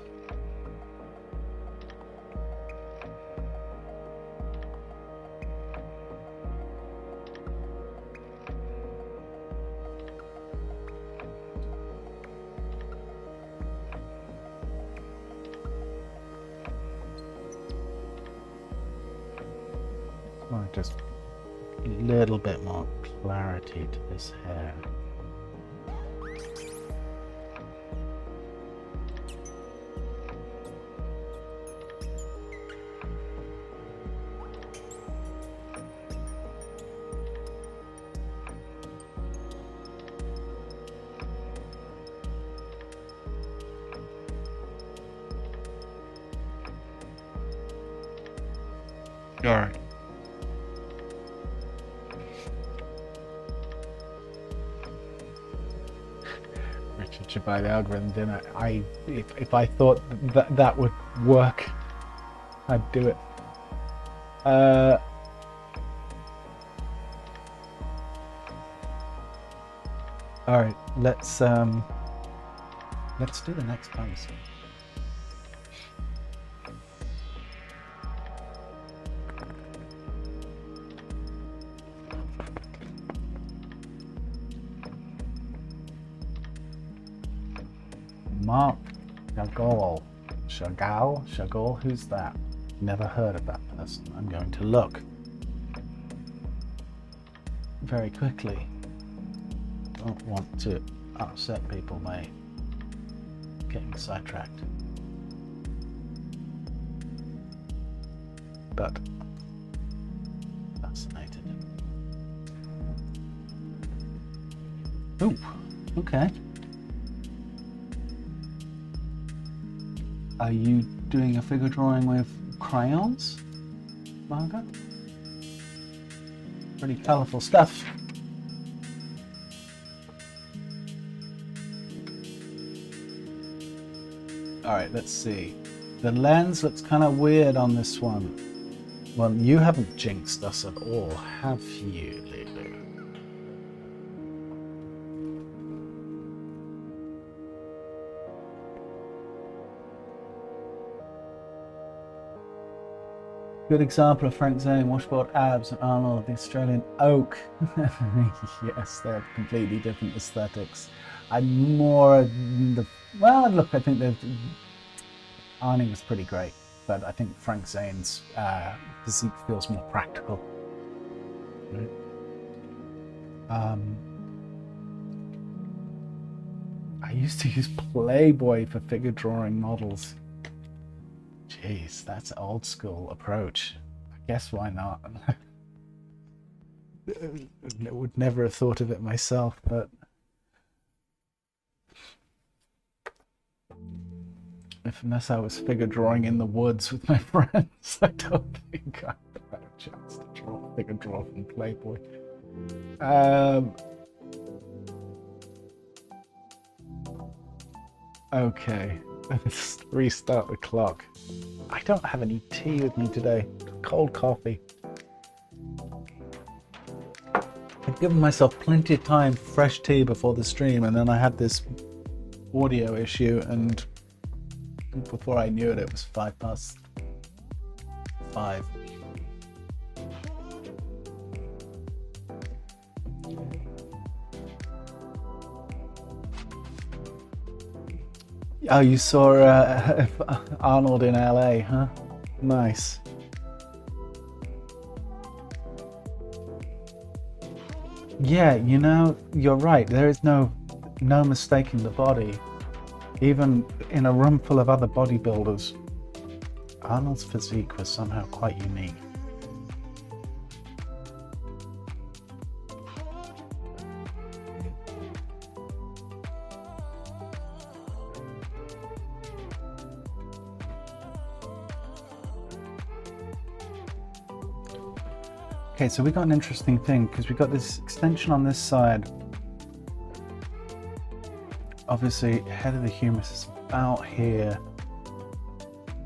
Just a little bit more clarity to this hair. All right. Should buy the algorithm, didn't I? If I thought that would work, I'd do it. All right, let's do the next pose. Mark Chagall, who's that? Never heard of that person. I'm going to look very quickly. Don't want to upset people by getting sidetracked. But fascinated. Ooh, okay. Are you doing a figure drawing with crayons, Margaret? Pretty colourful stuff. Alright, let's see. The lens looks kind of weird on this one. Well, you haven't jinxed us at all, have you, Lulu? Good example of Frank Zane, washboard abs, and Arnold, the Australian oak. Yes, they're completely different aesthetics. I'm more well, look, I think Arnie was pretty great, but I think Frank Zane's physique feels more practical. Right? I used to use Playboy for figure drawing models. Jeez, that's an old school approach. I guess why not? I would never have thought of it myself, but unless I was figure drawing in the woods with my friends, I don't think I had a chance to figure draw from Playboy. Okay, let's restart the clock. I don't have any tea with me today. Cold coffee. I've given myself plenty of time for fresh tea before the stream, and then I had this audio issue, and before I knew it, it was 5:05. Oh, you saw Arnold in LA, huh? Nice. Yeah, you know, you're right. There is no mistaking the body. Even in a room full of other bodybuilders, Arnold's physique was somehow quite unique. Okay, so we got an interesting thing because we got this extension on this side. Obviously, head of the humerus is about here.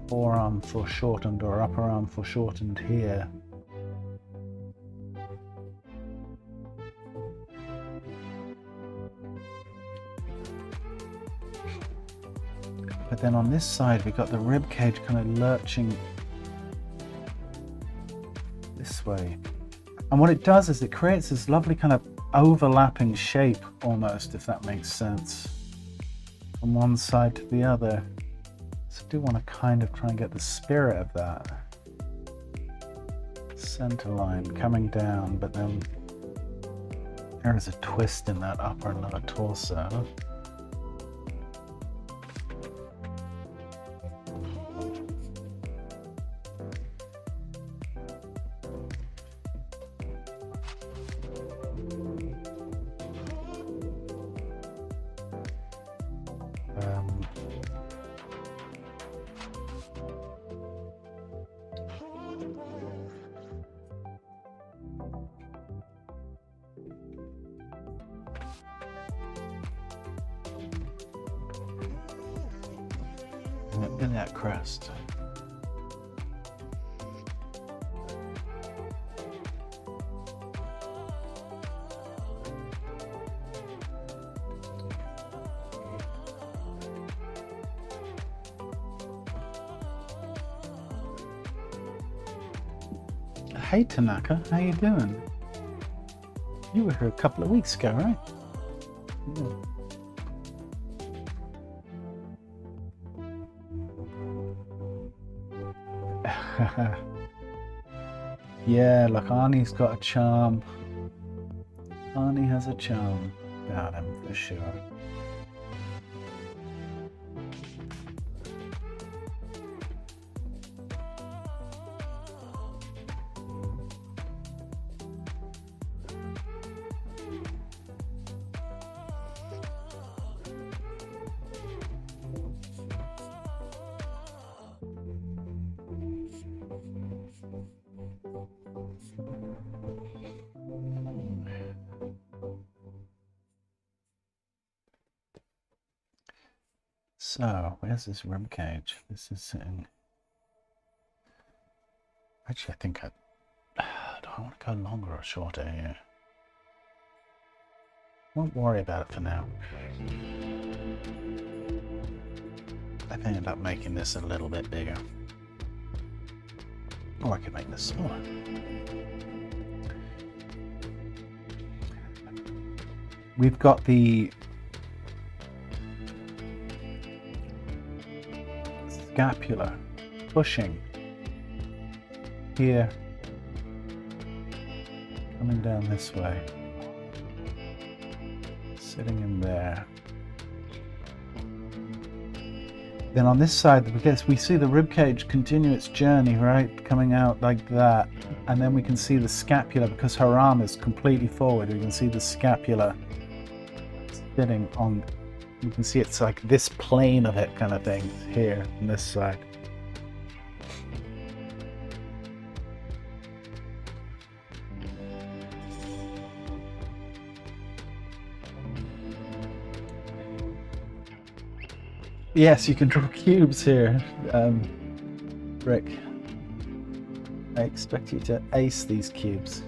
Forearm foreshortened or upper arm foreshortened here. But then on this side, we got the rib cage kind of lurching this way. And what it does is it creates this lovely kind of overlapping shape almost, if that makes sense, from one side to the other. So I do want to kind of try and get the spirit of that. Center line coming down, but then there is a twist in that upper and lower torso. In that crest. Hey Tanaka, how you doing? You were here a couple of weeks ago, right? Yeah. Yeah, look, Arnie's got a charm. Arnie has a charm about him for sure. So, where's this rib cage? This is sitting... Actually, I think do I want to go longer or shorter here? Won't worry about it for now. I may end up making this a little bit bigger. Or I could make this smaller. We've got the scapula pushing here, coming down this way, sitting in there. Then on this side, because we see the rib cage continue its journey, right, coming out like that, and then we can see the scapula, because her arm is completely forward, we can see the scapula sitting on, you can see it's like this plane of it kind of thing here on this side. Yes, you can draw cubes here, Rick. I expect you to ace these cubes.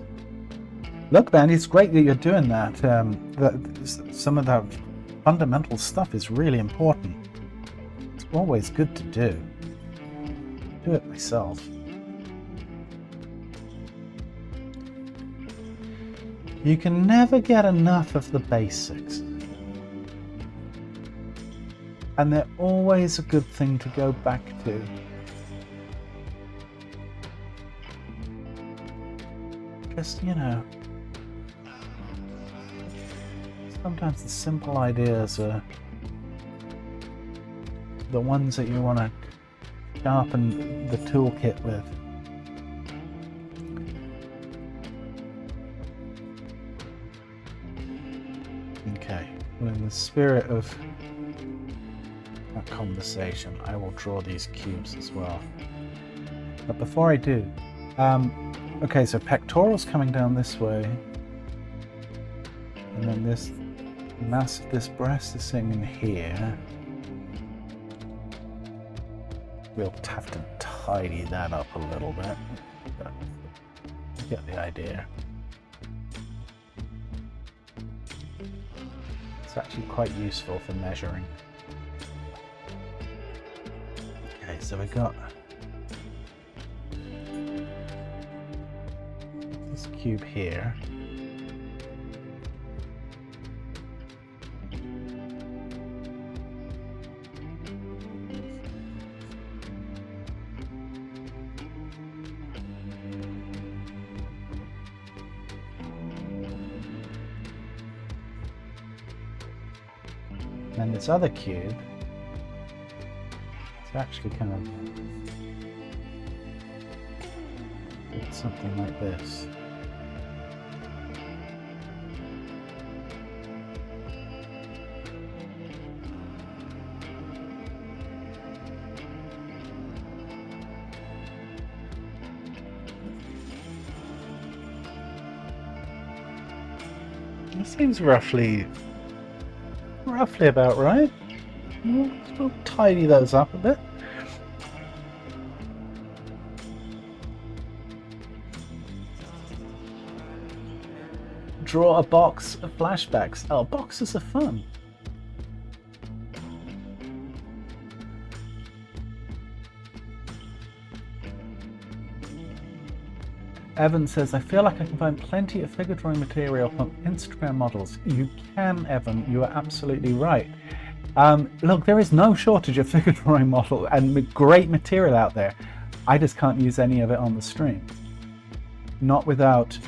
Look, man, it's great that you're doing that. Some of that fundamental stuff is really important. It's always good to do. Do it myself. You can never get enough of the basics. And they're always a good thing to go back to. Just, you know, sometimes the simple ideas are the ones that you want to sharpen the toolkit with. Okay, well, in the spirit of that conversation, I will draw these cubes as well. But before I do, okay, so pectorals coming down this way, and then this mass of this breast is sitting in here. We'll have to tidy that up a little bit, but you get the idea. It's actually quite useful for measuring. Okay, so we got this cube here. And this other cube, it's actually kind of something like this. It seems roughly about right. We'll tidy those up a bit. Draw a box of flashbacks. Oh, boxes are fun. Evan says, I feel like I can find plenty of figure drawing material from Instagram models. You can, Evan, you are absolutely right. Look, there is no shortage of figure drawing model and great material out there. I just can't use any of it on the stream. Not without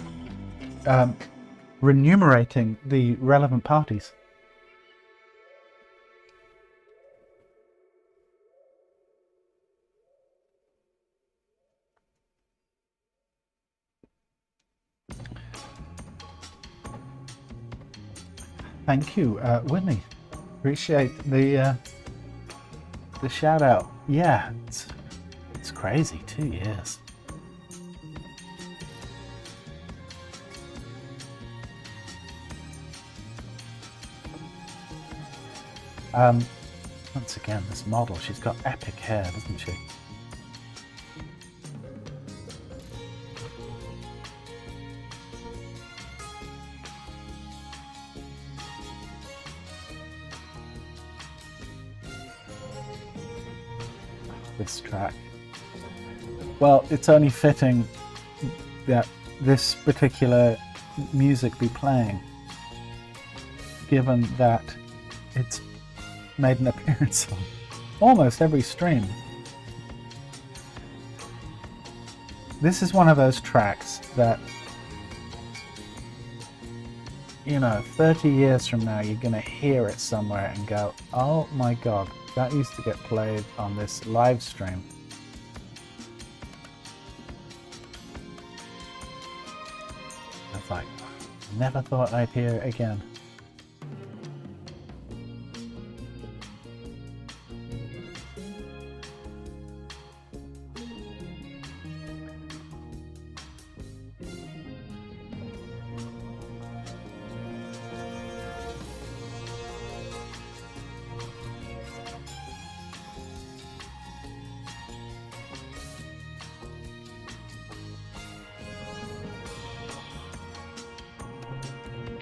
remunerating the relevant parties. Thank you, Whitney. Appreciate the shout out. Yeah, it's crazy. 2 years. Once again, this model, she's got epic hair, doesn't she? This track. Well, it's only fitting that this particular music be playing, given that it's made an appearance on almost every stream This is one of those tracks that, you know, 30 years from now, you're going to hear it somewhere and go, oh my God, that used to get played on this live stream. I was like, never thought I'd hear it again.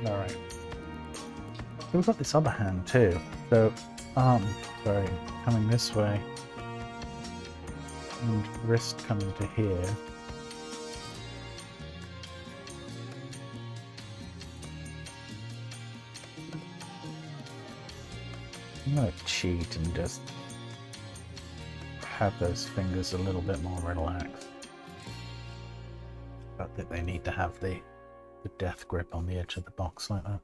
Alright. So we've got this other hand too. So sorry, coming this way. And wrist coming to here. I'm gonna cheat and just have those fingers a little bit more relaxed. But that they need to have the death grip on the edge of the box like that.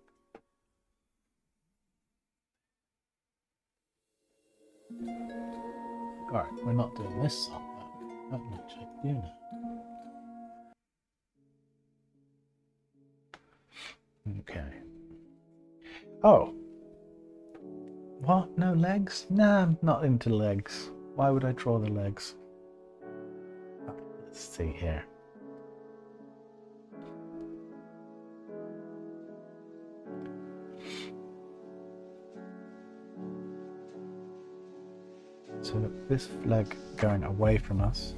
Alright, we're not doing this song that much, I do know. Okay. Oh. What? No legs? Nah, I'm not into legs. Why would I draw the legs? Let's see here. So this leg going away from us.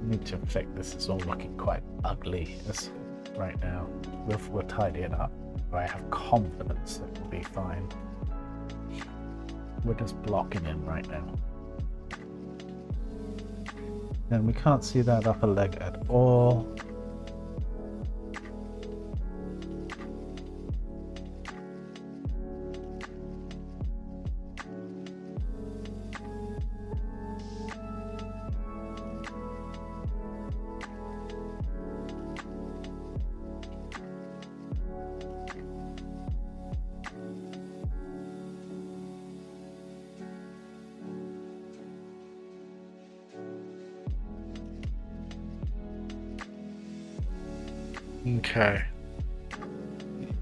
Need to fix this. Is all looking quite ugly right now. We'll tidy it up. I have confidence that it'll be fine. We're just blocking in right now. And we can't see that upper leg at all. Okay.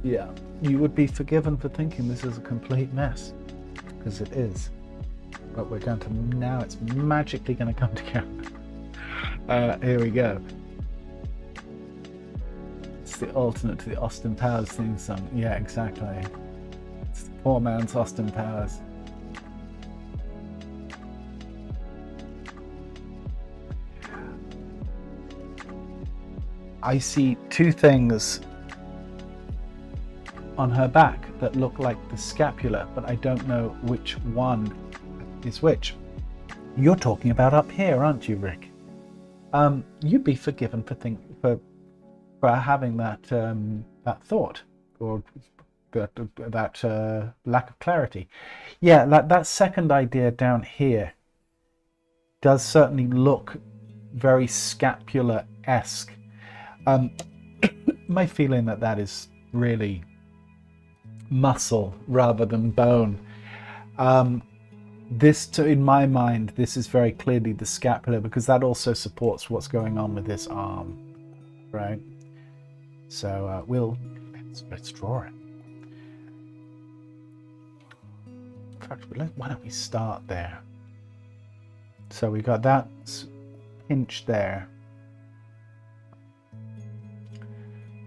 Yeah, you would be forgiven for thinking this is a complete mess, because it is. But we're going to, now it's magically going to come together. Here we go. It's the alternate to the Austin Powers theme song. Yeah, exactly. It's the poor man's Austin Powers. I see two things on her back that look like the scapula, but I don't know which one is which. You're talking about up here, aren't you, Rick? You'd be forgiven for having that that thought, or that lack of clarity. Yeah, that second idea down here does certainly look very scapula-esque. My feeling that is really muscle rather than bone. In my mind, this is very clearly the scapula, because that also supports what's going on with this arm, right? So let's draw it. In fact, why don't we start there? So we got that pinch there.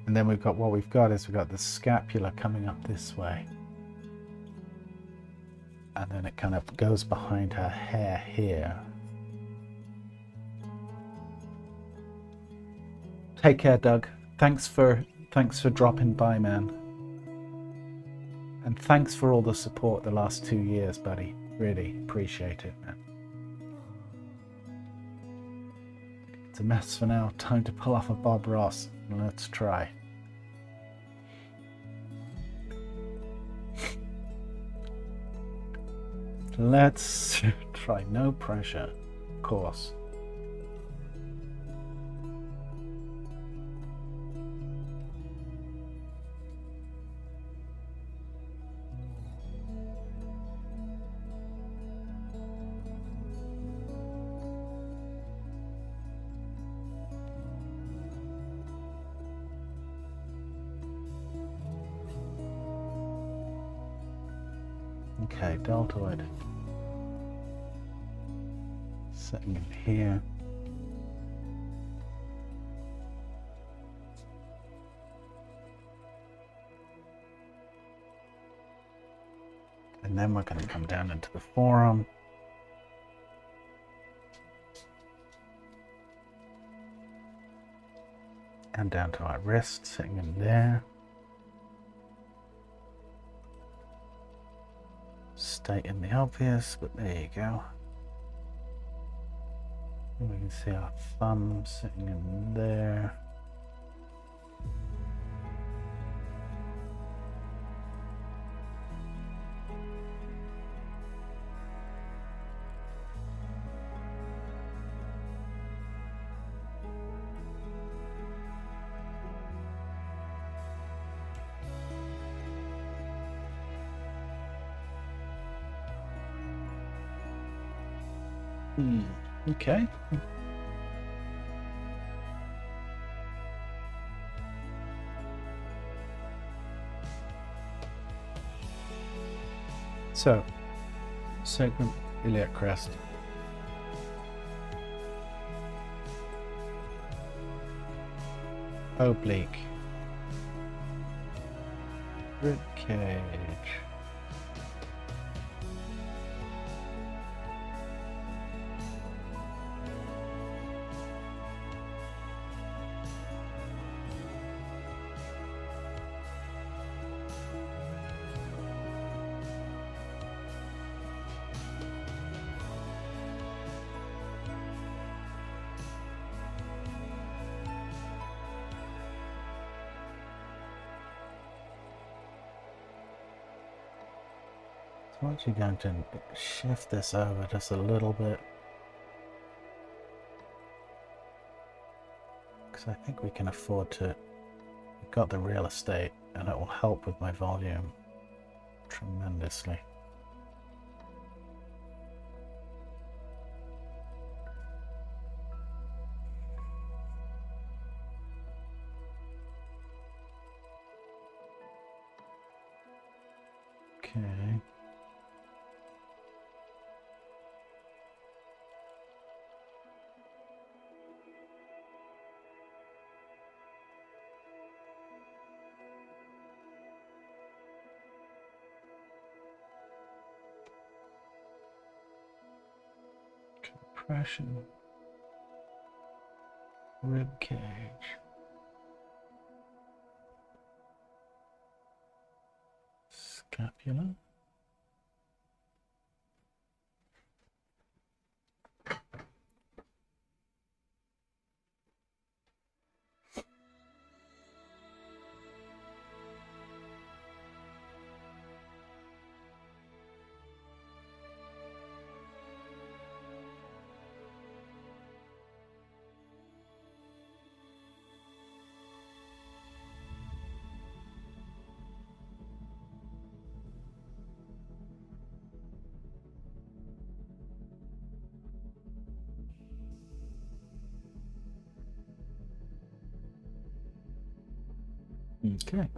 And then we've got the scapula coming up this way. and then it kind of goes behind her hair here. Take care, Doug. Thanks for dropping by, man. And thanks for all the support the last 2 years, buddy. Really appreciate it, man. It's a mess for now. Time to pull off a Bob Ross. Let's try. Let's try. No pressure, of course. Okay, deltoid. Setting in here. And then we're going to come down into the forearm. And down to our wrist, sitting in there. Stating the obvious, but there you go. And we can see our thumb sitting in there. Okay. So, sacrum, iliac crest. Oblique. Rib cage. So I'm actually going to shift this over just a little bit, because I think we can afford to. We've got the real estate, and it will help with my volume tremendously. Okay. Compression. Rib cage. Scapula. Okay.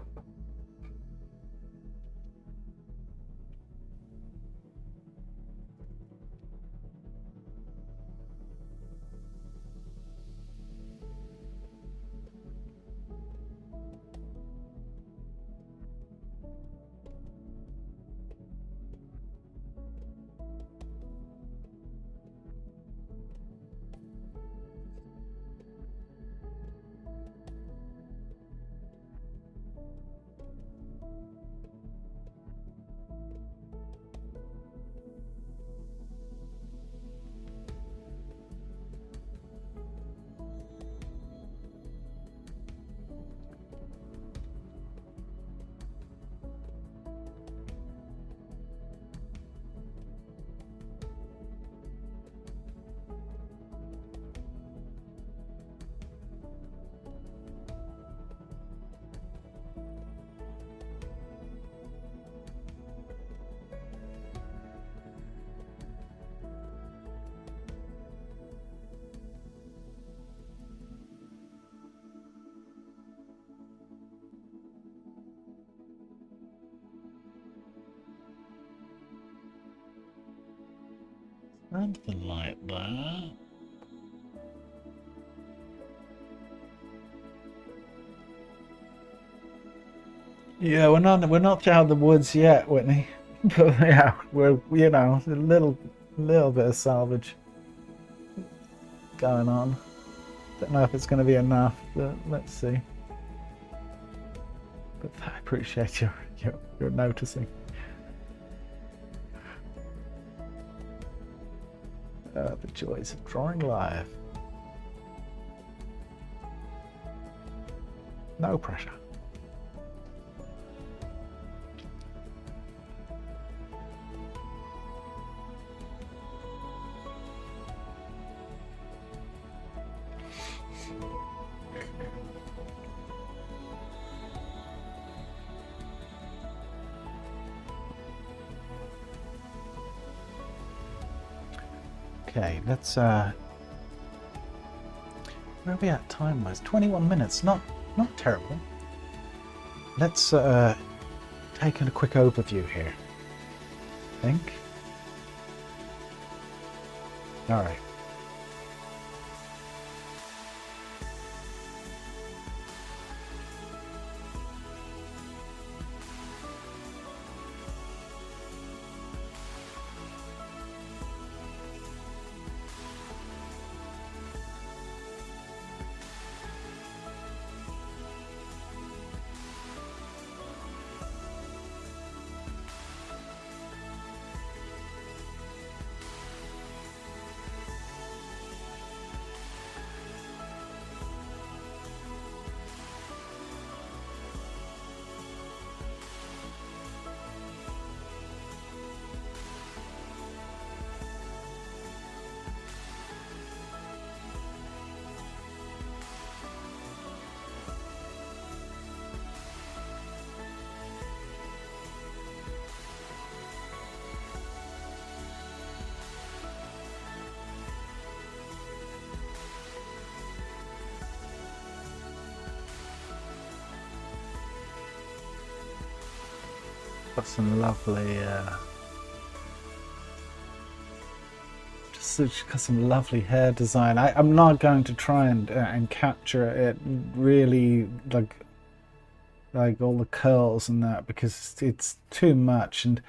Something like that. Yeah, we're not out of the woods yet, Whitney. But yeah, we're a little bit of salvage going on. Don't know if it's going to be enough, but let's see. But I appreciate your noticing. The joys of drawing live. No pressure. Okay, let's where are we at time-wise? 21 minutes, not terrible. Let's take a quick overview here, I think. All right. Got some lovely, just got some lovely hair design. I'm not going to try and capture it really like all the curls and that, because it's too much, and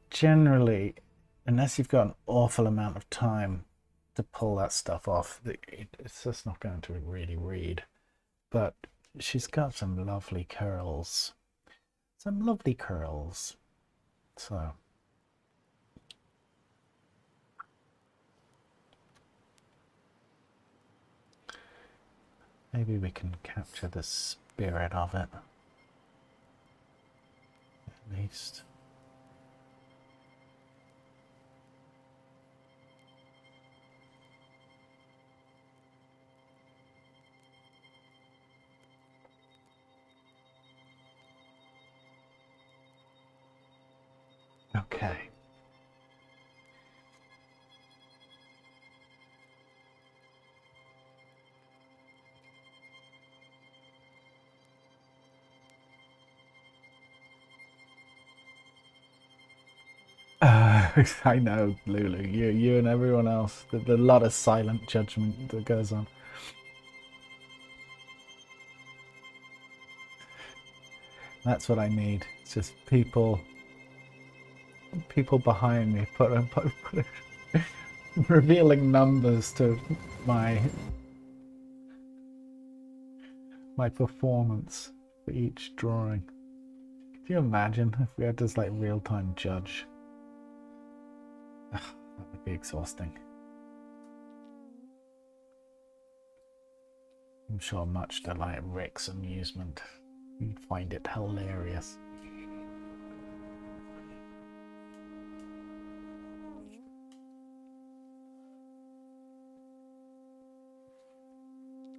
generally, unless you've got an awful amount of time to pull that stuff off, it's just not going to really read. But she's got some lovely curls. Some lovely curls. So maybe we can capture the spirit of it, at least. Okay. I know, Lulu. You and everyone else. There's a lot of silent judgment that goes on. That's what I need. It's just people behind me put revealing numbers to my performance for each drawing. Could you imagine if we had this like real-time judge? Ugh, that would be exhausting. I'm sure much to like Rick's amusement, you'd find it hilarious.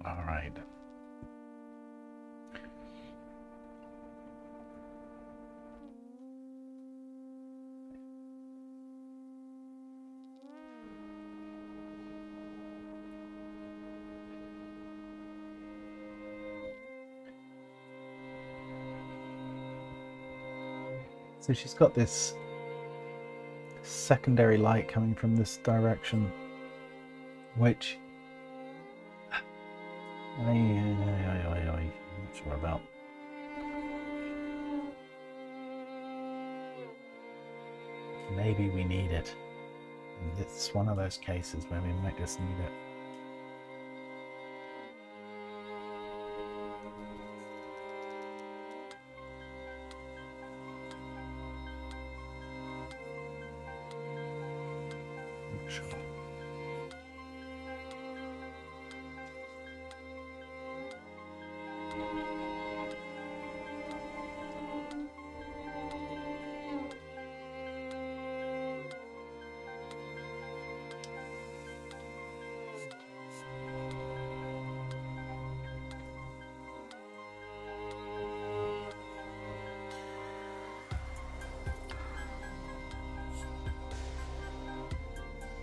All right. So she's got this secondary light coming from this direction, which I'm not sure about. Maybe we need it. It's one of those cases where we might just need it. Sure.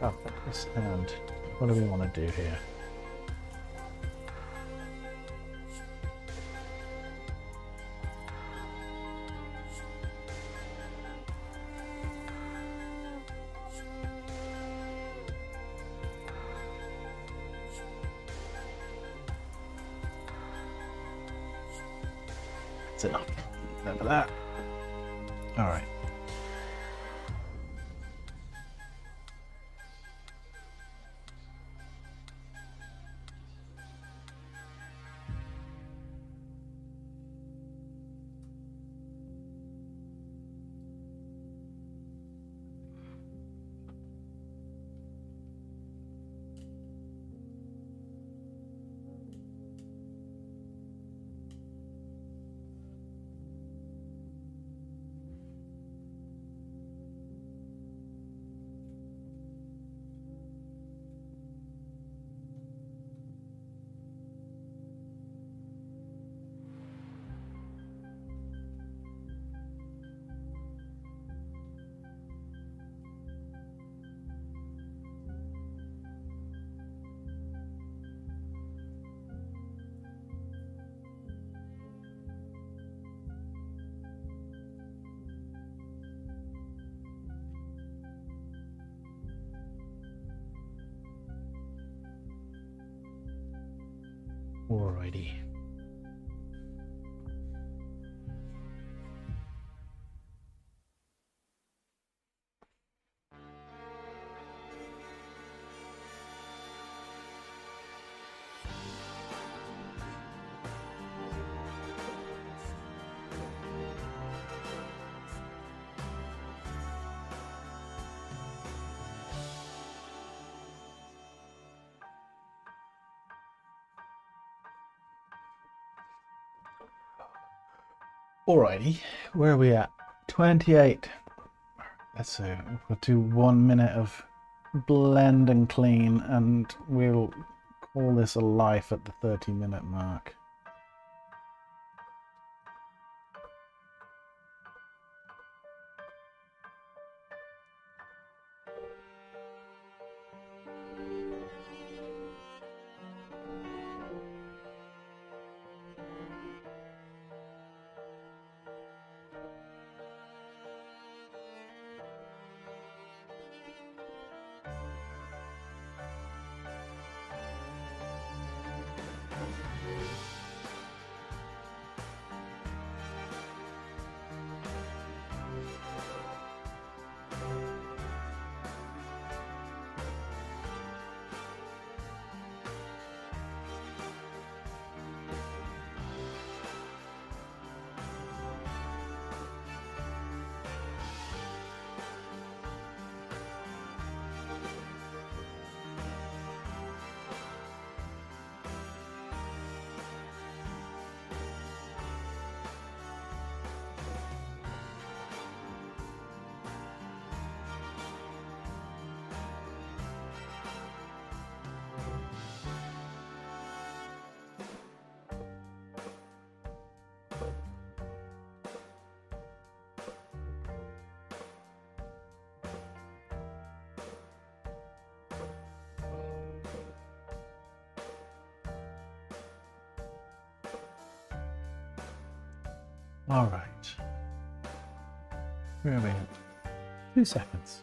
Oh, and what do we want to do here? That's enough. Remember that. All right. Alrighty. Alrighty, where are we at? 28. Let's see, we'll do 1 minute of blend and clean, and we'll call this a life at the 30-minute mark. All right. Where are we at? 2 seconds.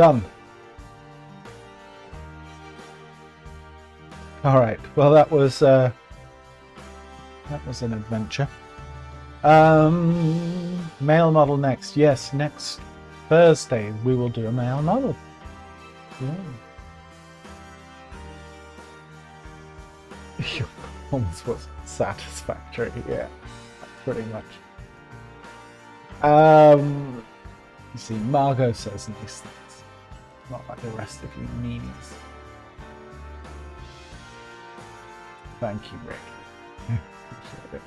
Done. All right. Well, that was an adventure. Male model next. Yes, next Thursday we will do a male model. Yeah. Your performance was satisfactory. Yeah, pretty much. You see, Margot says nice things. Not like the rest of you meanies. Thank you, Rick. Appreciate it.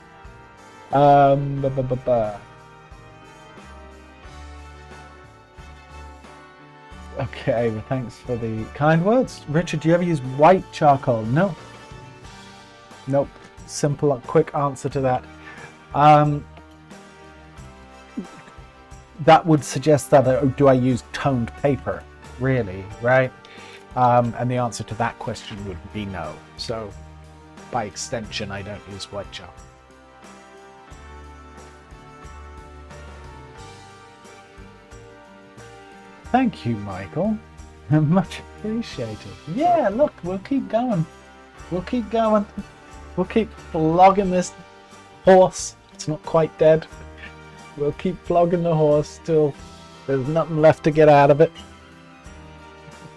Okay, well, thanks for the kind words. Richard, do you ever use white charcoal? No. Nope. Simple, quick answer to that. That would suggest that, do I use toned paper? Really, right? And the answer to that question would be no. So, by extension, I don't use white chalk. Thank you, Michael. Much appreciated. Yeah, look, we'll keep going. We'll keep going. We'll keep flogging this horse. It's not quite dead. We'll keep flogging the horse till there's nothing left to get out of it.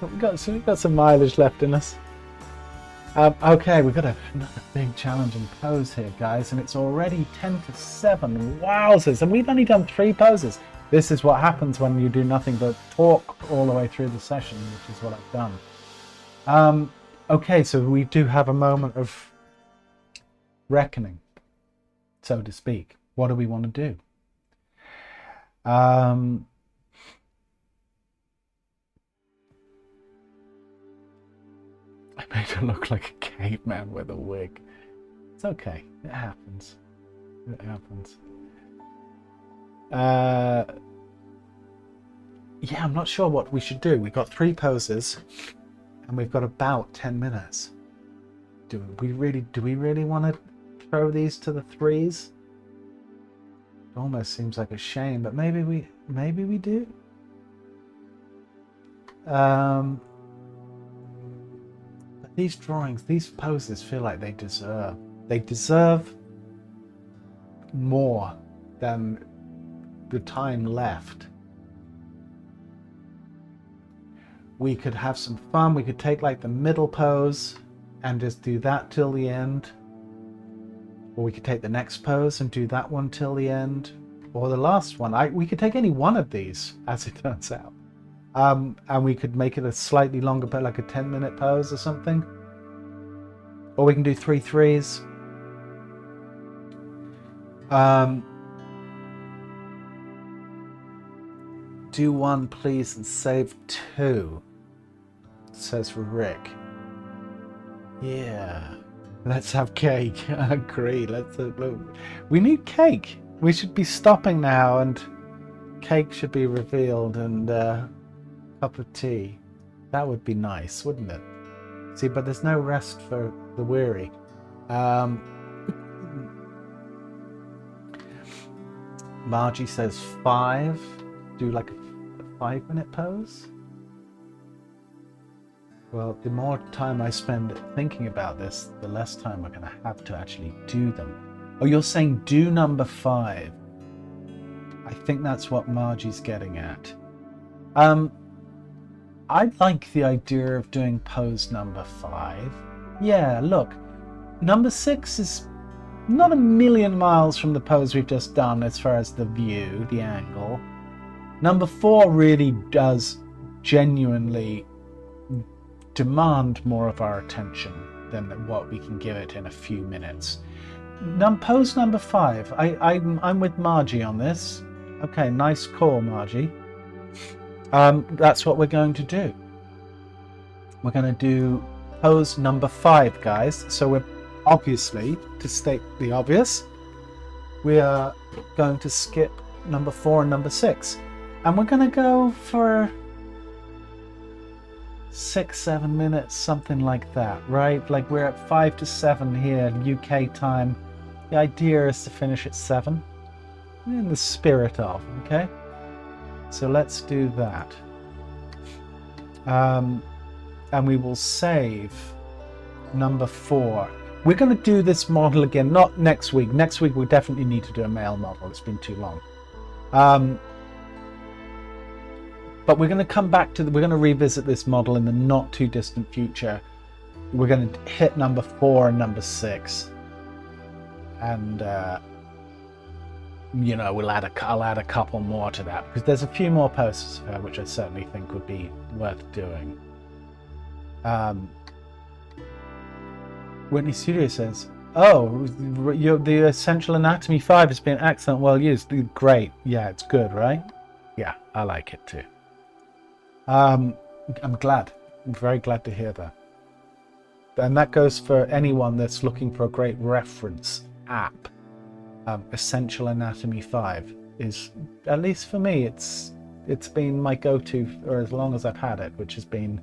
We've got some mileage left in us. Okay, we've got another big challenging pose here, guys, and it's already 10 to 7. Wowzers! And we've only done 3 poses. This is what happens when you do nothing but talk all the way through the session, which is what I've done. Okay, so we do have a moment of reckoning, so to speak. What do we want to do? I made her look like a caveman with a wig. It's okay. It happens. It happens. Yeah, I'm not sure what we should do. We've got 3 poses and we've got about 10 minutes. Do we really want to throw these to the 3s? It almost seems like a shame, but maybe we do. But these drawings, these poses feel like they deserve more than the time left. We could have some fun. We could take like the middle pose and just do that till the end. Or we could take the next pose and do that one till the end. Or the last one. We could take any one of these, as it turns out. And we could make it a slightly longer, but like a 10-minute pose or something. Or we can do 3 threes. Do 1, please, and save 2, says Rick. Yeah, let's have cake. I agree. We need cake. We should be stopping now, and cake should be revealed, and cup of tea. That would be nice, wouldn't it? See, but there's no rest for the weary. Margie says 5. Do like a 5-minute pose. Well, the more time I spend thinking about this, the less time we're going to have to actually do them. Oh, you're saying do number 5. I think that's what Margie's getting at. I like the idea of doing pose number 5. Yeah, look, number 6 is not a million miles from the pose we've just done as far as the view, the angle. Number 4 really does genuinely demand more of our attention than what we can give it in a few minutes. Pose number 5. I'm with Margie on this. Okay, nice call, Margie. That's what we're going to do. We're going to do pose number 5, guys. So we're obviously, to state the obvious, we are going to skip number 4 and number 6. And we're going to go for 6-7 minutes, something like that, right? Like we're at 5 to 7 here, UK time. The idea is to finish at 7, in the spirit of, okay? So let's do that. And we will save number 4. We're going to do this model again, not next week. Next week we definitely need to do a male model. It's been too long. But we're going to come back to we're going to revisit this model in the not too distant future. We're going to hit number 4 and number 6. And you know, I'll add a couple more to that, because there's a few more posts of her which I certainly think would be worth doing. Whitney Studio says, oh, the Essential Anatomy 5 has been excellent, well used. Great. Yeah, it's good, right? Yeah, I like it too. I'm glad. I'm very glad to hear that. And that goes for anyone that's looking for a great reference app. Essential Anatomy 5 is, at least for me, it's been my go-to for as long as I've had it, which has been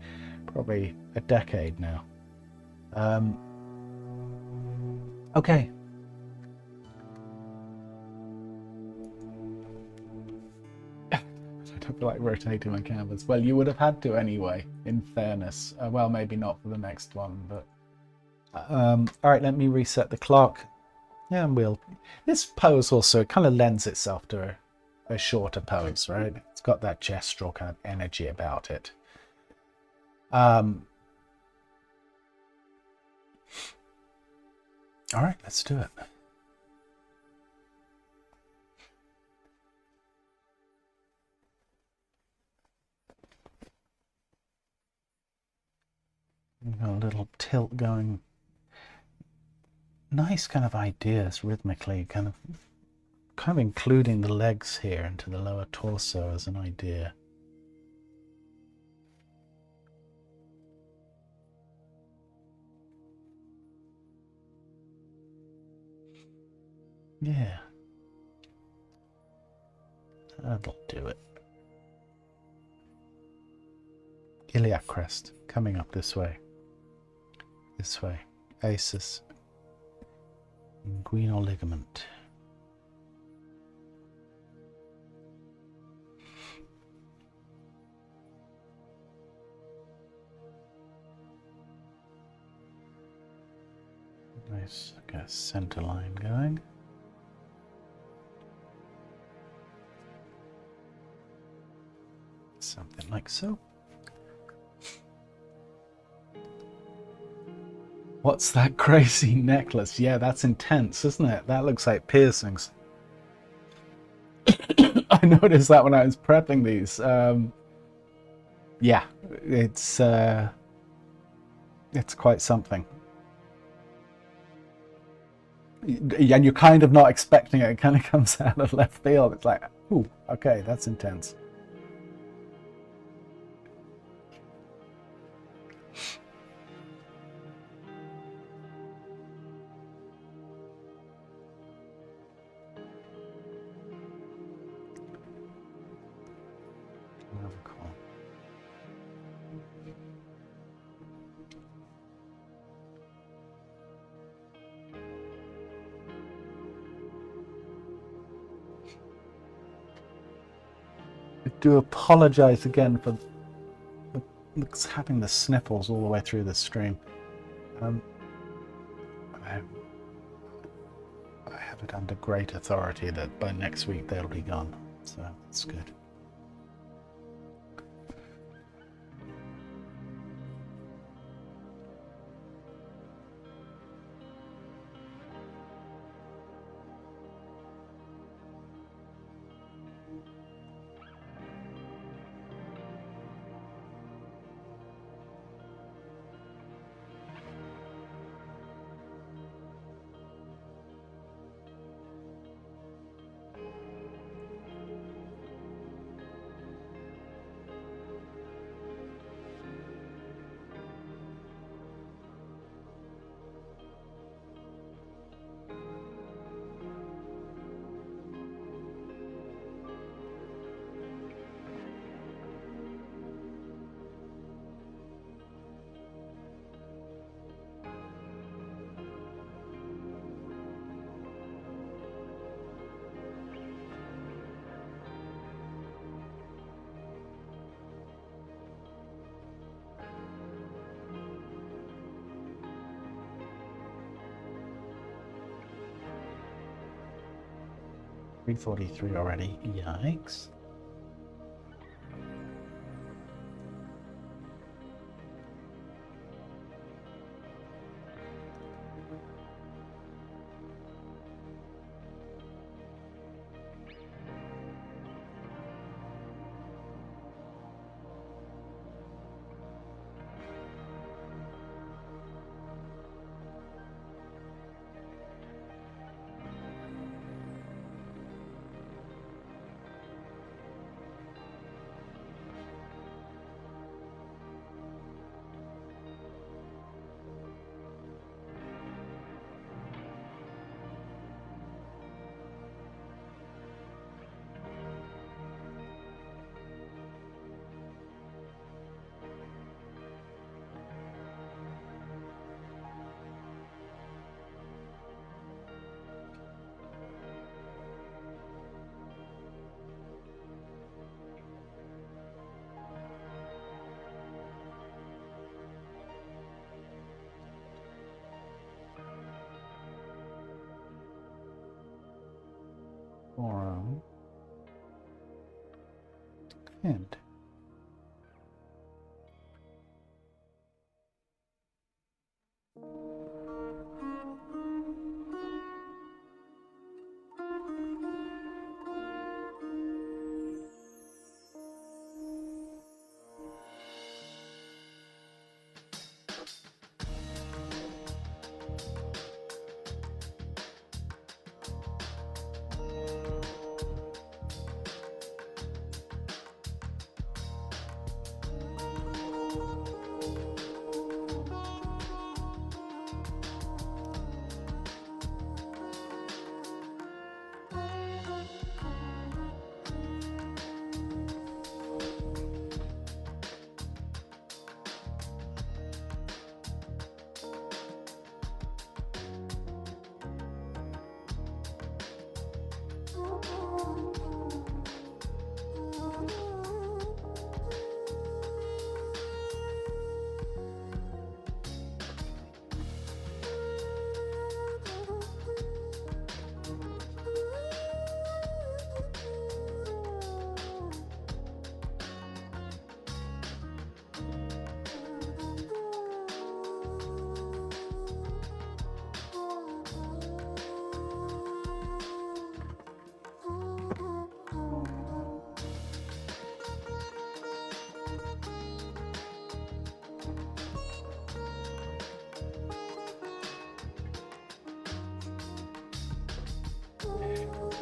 probably a decade now. Okay. I don't feel like rotating my canvas. Well, you would have had to anyway, in fairness. Well, maybe not for the next one, but... all right, let me reset the clock. Yeah, and this pose also, it kind of lends itself to a shorter pose, right? It's got that gestural kind of energy about it. All right, let's do it. Got a little tilt going. Nice kind of ideas rhythmically, kind of including the legs here into the lower torso as an idea. Yeah, that'll do it. Iliac crest coming up this way. This way. Aces. Inguinal ligament. Nice, got a center line going. Something like so. What's that crazy necklace? Yeah, that's intense, isn't it? That looks like piercings. I noticed that when I was prepping these. Yeah, it's quite something. And you're kind of not expecting it. It kind of comes out of left field. It's like, ooh, okay, that's intense. I do apologize again for having the sniffles all the way through this stream. I have it under great authority that by next week they'll be gone, so it's good. 3:43 already. Yikes. Forum. And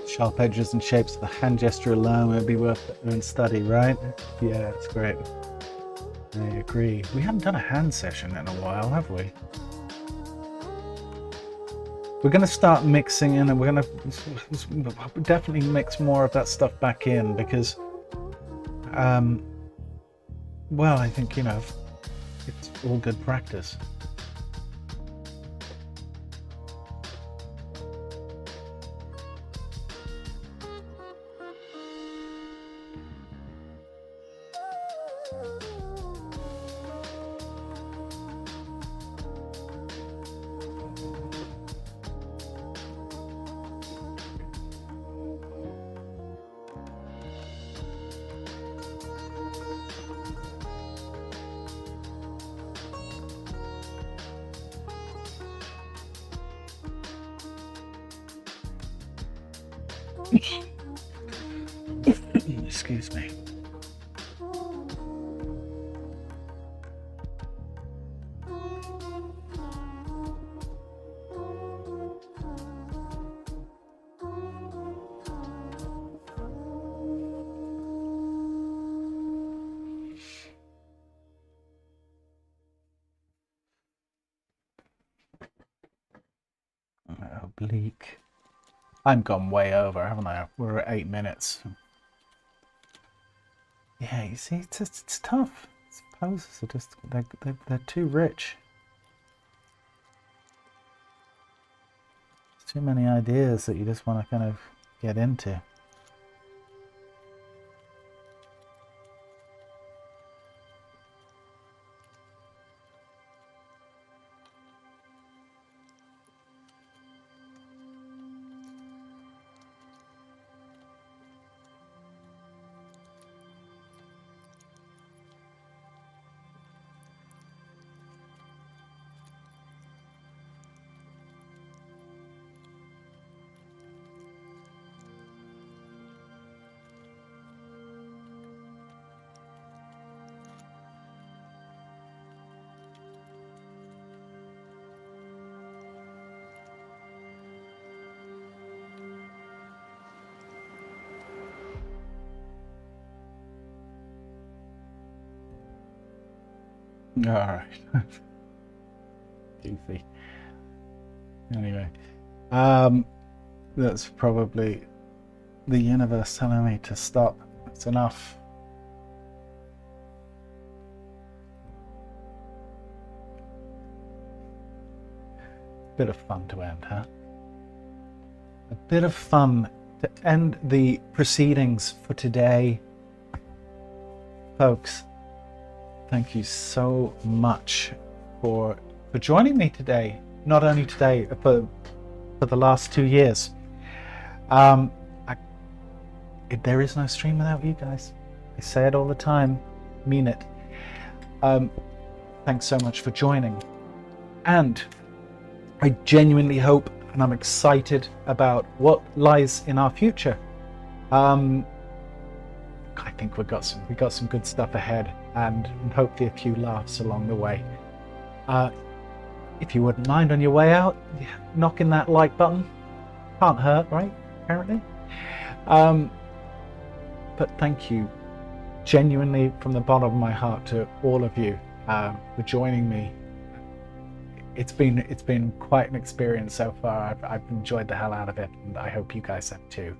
sharp edges and shapes of the hand gesture alone would be worth it and study, right? Yeah, it's great. I agree. We haven't done a hand session in a while, have we? We're going to start mixing in, and we're going to definitely mix more of that stuff back in because, well, I think, you know, it's all good practice. Excuse me. Oblique. I'm gone way over, haven't I? We're at 8 minutes. Yeah, you see, it's tough. These poses are just, they're too rich. There's too many ideas that you just want to kind of get into. All right. Goofy. Anyway, that's probably the universe telling me to stop. It's enough. Bit of fun to end, huh? A bit of fun to end the proceedings for today. Folks, thank you so much for joining me today. Not only today, for the last 2 years. There is no stream without you guys. I say it all the time, mean it. Thanks so much for joining. And I genuinely hope, and I'm excited about what lies in our future. I think we got some good stuff ahead, and hopefully a few laughs along the way. If you wouldn't mind on your way out, knocking that like button. Can't hurt, right? Apparently. But thank you genuinely from the bottom of my heart to all of you for joining me. It's been quite an experience so far. I've enjoyed the hell out of it, and I hope you guys have too.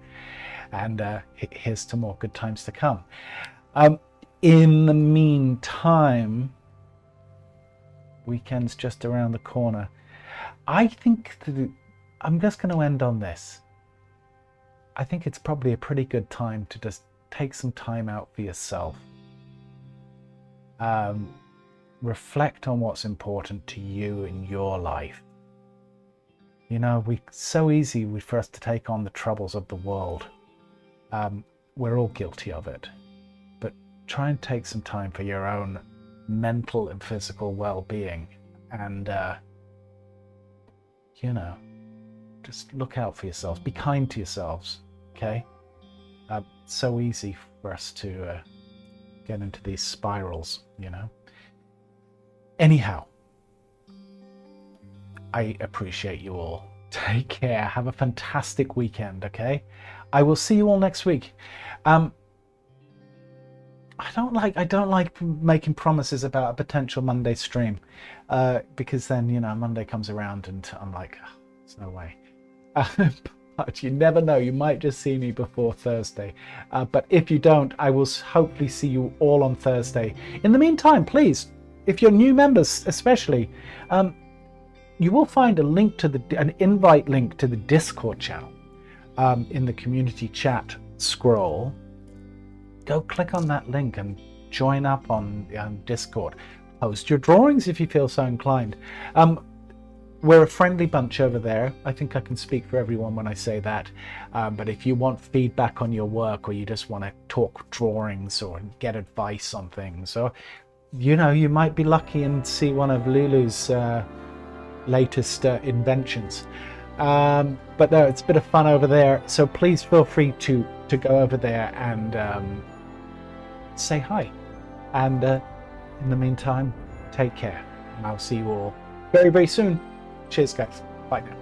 And here's to more good times to come. In the meantime, weekend's just around the corner. I think I'm just going to end on this. I think it's probably a pretty good time to just take some time out for yourself. Reflect on what's important to you in your life. You know, it's so easy for us to take on the troubles of the world. We're all guilty of it. But try and take some time for your own mental and physical well-being, and you know, just look out for yourselves. Be kind to yourselves, okay? It's so easy for us to get into these spirals, you know. Anyhow, I appreciate you all. Take care. Have a fantastic weekend, okay? I will see you all next week. I don't like making promises about a potential Monday stream, because then, you know, Monday comes around and I'm like, oh, there's no way. But you never know, you might just see me before Thursday. But if you don't, I will hopefully see you all on Thursday. In the meantime, please, if you're new members especially, you will find a link to an invite link to the Discord channel in the community chat scroll. Go click on that link and join up on Discord. Post your drawings if you feel so inclined. We're a friendly bunch over there. I think I can speak for everyone when I say that. But if you want feedback on your work, or you just want to talk drawings or get advice on things, or, you know, you might be lucky and see one of Lulu's latest inventions. But no, it's a bit of fun over there. So please feel free to go over there and say hi. And in the meantime, take care. And I'll see you all very, very soon. Cheers, guys. Bye now.